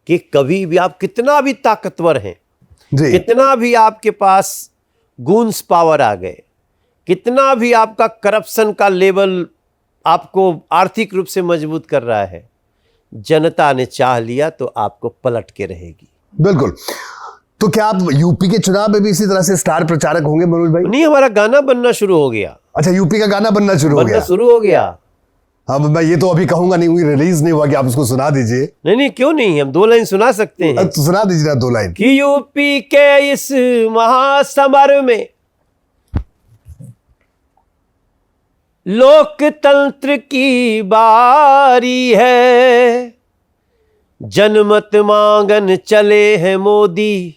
कि कभी भी आप कितना भी ताकतवर हैं, कितना भी आपके पास गूंस पावर आ गए, कितना भी आपका करप्शन का लेवल आपको आर्थिक रूप से मजबूत कर रहा है, जनता ने चाह लिया तो आपको पलट के रहेगी। बिल्कुल। तो क्या आप यूपी के चुनाव में भी इसी तरह से स्टार प्रचारक होंगे मनोज भाई? नहीं, हमारा गाना बनना शुरू हो गया। अच्छा, यूपी का गाना बनना शुरू हो गया। हाँ, मैं ये तो अभी कहूंगा नहीं, रिलीज नहीं हुआ कि आप उसको सुना दीजिए। नहीं, क्यों नहीं, हम 2 लाइन सुना सकते हैं। तो सुना दीजिए ना 2 लाइन। कि यूपी के इस महासमर में लोकतंत्र की बारी है, जनमत मांगन चले हैं मोदी,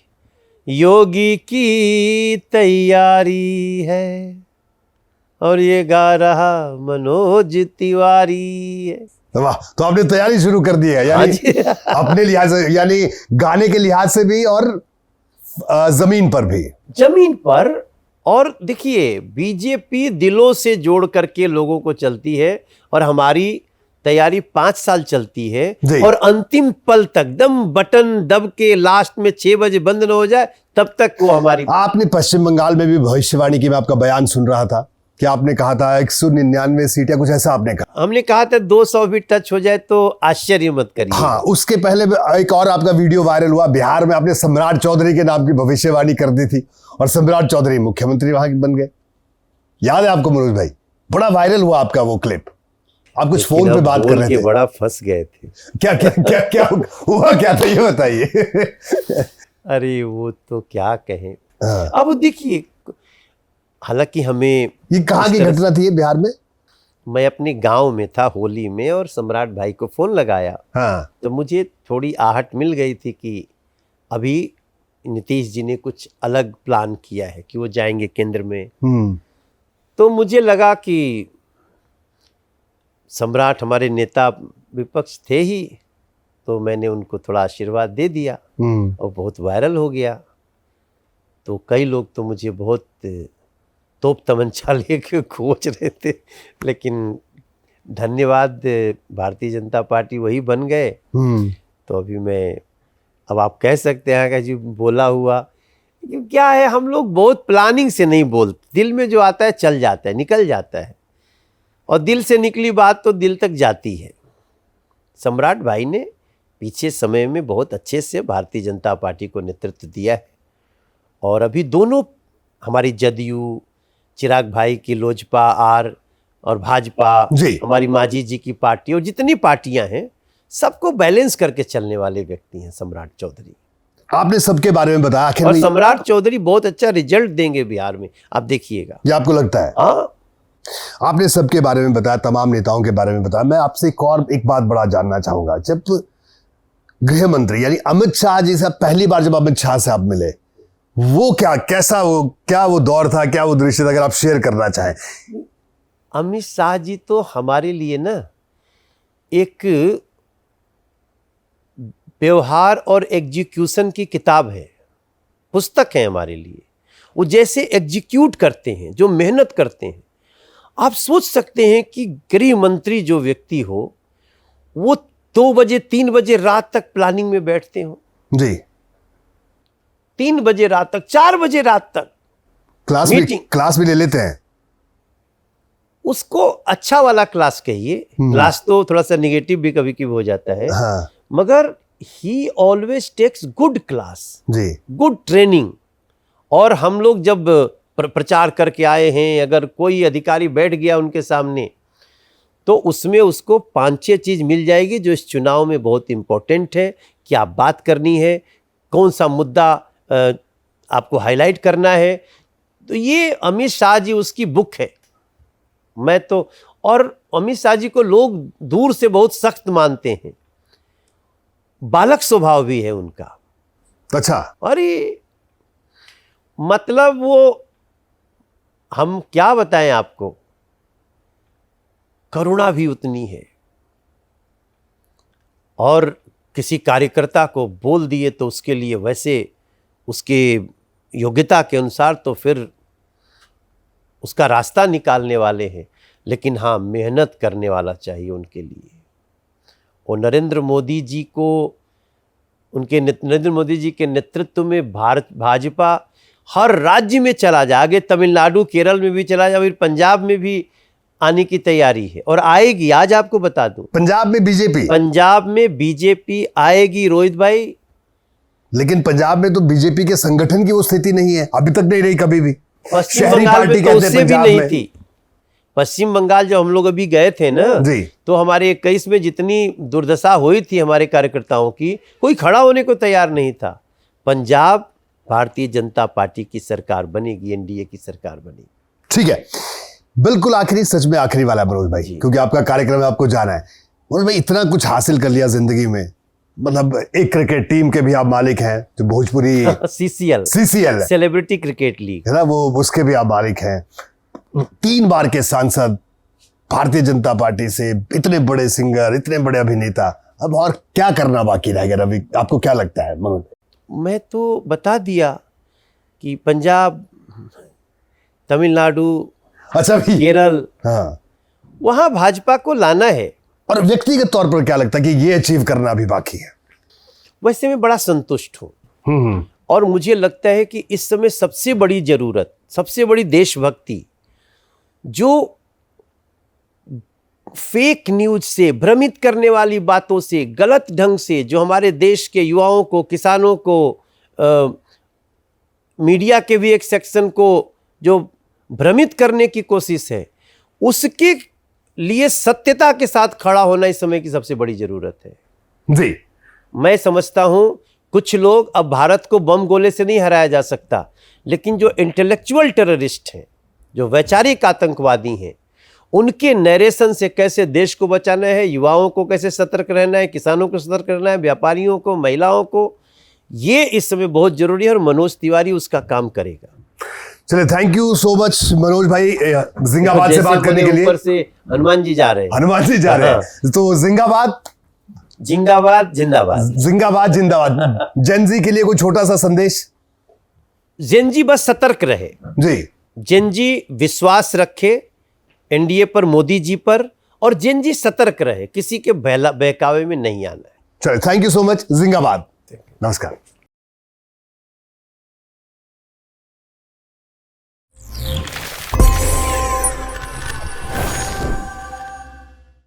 योगी की तैयारी है। और ये गा रहा मनोज तिवारी है। वाह, तो आपने तैयारी शुरू कर दी है, यानी अपने लिहाज से, यानी गाने के लिहाज से भी और जमीन पर भी। जमीन पर। और देखिए बीजेपी दिलों से जोड़ करके लोगों को चलती है और हमारी तैयारी 5 साल चलती है और अंतिम पल तक दम बटन दब के लास्ट में 6 बजे बंद न हो जाए तब तक वो हमारी। आपने पश्चिम बंगाल में भी भविष्यवाणी की, मैं आपका बयान सुन रहा था कि आपने कहा था 199 सीट या कुछ ऐसा आपने कहा। हमने कहा था 200 भी टच हो जाए तो आश्चर्य मत करिए। हाँ, उसके पहले एक और आपका वीडियो वायरल हुआ, बिहार में आपने सम्राट चौधरी के नाम की भविष्यवाणी कर दी थी और सम्राट चौधरी मुख्यमंत्री वहां के बन गए। याद है आपको मनोज भाई? बड़ा वायरल हुआ आपका वो क्लिप। आप कुछ फोन पे बात कर रहे थे, बड़ा फंस गए थे। क्या क्या क्या क्या हुआ, क्या था ये बताइए। अरे वो तो क्या कहें। अब देखिए, हालांकि हमें ये कहाँ की घटना थी बिहार में? मैं अपने गांव में था होली में और सम्राट भाई को फोन लगाया। हाँ। तो मुझे थोड़ी आहट मिल गई थी कि अभी नीतीश जी ने कुछ अलग प्लान किया है कि वो जाएंगे केंद्र में। तो मुझे लगा कि सम्राट हमारे नेता विपक्ष थे ही, तो मैंने उनको थोड़ा आशीर्वाद दे दिया और बहुत वायरल हो गया। तो कई लोग तो मुझे बहुत तोप तमंचा लेके खोज रहे थे, लेकिन धन्यवाद, भारतीय जनता पार्टी वही बन गए। तो अभी मैं, अब आप कह सकते हैं कि जी बोला हुआ, क्या है, हम लोग बहुत प्लानिंग से नहीं बोलते, दिल में जो आता है चल जाता है, निकल जाता है, और दिल से निकली बात तो दिल तक जाती है। सम्राट भाई ने पीछे समय में बहुत अच्छे से भारतीय जनता पार्टी को नेतृत्व दिया है और अभी दोनों हमारी जदयू, चिराग भाई की लोजपा आर और भाजपा, हमारी मांझी जी की पार्टी और जितनी पार्टियां हैं सबको बैलेंस करके चलने वाले व्यक्ति हैं सम्राट चौधरी। आपने सबके बारे में बताया और सम्राट चौधरी बहुत अच्छा रिजल्ट देंगे बिहार में, आप देखिएगा। ये आपको लगता है? हाँ, आपने सबके बारे में बताया, तमाम नेताओं के बारे में बताया। मैं आपसे एक बात बड़ा जानना चाहूंगा। जब गृह मंत्री यानी अमित शाह जी से पहली बार जब अमित शाह से आप मिले, वो क्या वो दौर था, क्या वो दृश्य था, अगर आप शेयर करना चाहें। अमित शाह जी तो हमारे लिए ना एक व्यवहार और एग्जीक्यूशन की किताब है, पुस्तक है हमारे लिए। वो जैसे एग्जीक्यूट करते हैं, जो मेहनत करते हैं, आप सोच सकते हैं कि गृह मंत्री जो व्यक्ति हो वो 2 बजे 3 बजे रात तक प्लानिंग में बैठते हो जी, 3 बजे रात तक, 4 बजे रात तक क्लास भी ले लेते हैं। उसको अच्छा वाला क्लास कहिए, क्लास तो थोड़ा सा निगेटिव भी कभी कभी हो जाता है। हाँ। मगर he always takes good class जी, गुड ट्रेनिंग। और हम लोग जब प्रचार करके आए हैं, अगर कोई अधिकारी बैठ गया उनके सामने तो उसमें उसको 5-6 चीज़ मिल जाएगी जो इस चुनाव में बहुत इम्पोर्टेंट है। क्या बात करनी है, कौन सा मुद्दा आपको हाईलाइट करना है, तो ये अमित शाह जी उसकी बुक है। मैं तो, और अमित शाह जी को लोग दूर से बहुत सख्त मानते हैं, बालक स्वभाव भी है उनका। अच्छा। अरे मतलब वो, हम क्या बताएं आपको, करुणा भी उतनी है। और किसी कार्यकर्ता को बोल दिए तो उसके लिए वैसे उसके योग्यता के अनुसार तो फिर उसका रास्ता निकालने वाले हैं। लेकिन हाँ, मेहनत करने वाला चाहिए उनके लिए। और नरेंद्र मोदी जी के नेतृत्व में भाजपा हर राज्य में चला जाए, आगे तमिलनाडु केरल में भी चला जाए, फिर पंजाब में भी आने की तैयारी है और आएगी। आज आपको बता दूं, पंजाब में बीजेपी आएगी रोहित भाई। लेकिन पंजाब में तो बीजेपी के संगठन की वो स्थिति नहीं है, अभी तक नहीं रही कभी भी। पश्चिम बंगाल में तो उससे भी नहीं थी। पश्चिम बंगाल जब हम लोग अभी गए थे ना जी, तो हमारे 21 में जितनी दुर्दशा हुई थी हमारे कार्यकर्ताओं की, कोई खड़ा होने को तैयार नहीं था। पंजाब भारतीय जनता पार्टी की सरकार बनेगी, एनडीए की सरकार बनेगी। ठीक है, बिल्कुल आखिरी, सच में आखिरी वाला मनोज भाई, क्योंकि आपका कार्यक्रम है, आपको जाना है। मनोज भाई, इतना कुछ हासिल कर लिया जिंदगी में, मतलब एक क्रिकेट टीम के भी आप मालिक हैं, जो Bhojpuri CCL celebrity cricket league है ना, वो उसके भी आप मालिक हैं। 3 बार के सांसद, भारतीय जनता पार्टी से, इतने बड़े सिंगर, इतने बड़े अभिनेता, अब और क्या करना बाकी रह गया अभी, आपको क्या लगता है मनोज? मैं तो बता दिया कि पंजाब, तमिलनाडु, अच्छा केरल, हाँ, वहां भाजपा को लाना है। और व्यक्तिगत तौर पर क्या लगता है कि ये अचीव करना अभी बाकी है? वैसे मैं बड़ा संतुष्ट हूं। और मुझे लगता है कि इस समय सबसे बड़ी जरूरत, सबसे बड़ी देशभक्ति, जो फेक न्यूज से, भ्रमित करने वाली बातों से, गलत ढंग से जो हमारे देश के युवाओं को, किसानों को, मीडिया के भी एक सेक्शन को जो भ्रमित करने की कोशिश है, उसके लिए सत्यता के साथ खड़ा होना इस समय की सबसे बड़ी जरूरत है जी। मैं समझता हूं कुछ लोग, अब भारत को बम गोले से नहीं हराया जा सकता, लेकिन जो इंटेलेक्चुअल टेररिस्ट हैं, जो वैचारिक आतंकवादी हैं, उनके नरेशन से कैसे देश को बचाना है, युवाओं को कैसे सतर्क रहना है, किसानों को सतर्क रहना है, व्यापारियों को, महिलाओं को, ये इस समय बहुत जरूरी है और मनोज तिवारी उसका काम करेगा। चलिए, thank you so much Manoj भाई, जिंगाबाद से बात करने के लिए। ऊपर से हनुमान जी जा रहे हैं, तो जिंगाबाद जिंदाबाद जिंदाबाद जिंगाबाद जिंदाबाद। जेनजी के लिए कोई छोटा सा संदेश? जेनजी बस सतर्क रहे जी, जेनजी विश्वास रखे एनडीए पर, मोदी जी पर, और जेनजी सतर्क रहे, किसी के बहकावे में नहीं आना है। चलिए, थैंक यू सो मच, जिंगाबाद, नमस्कार।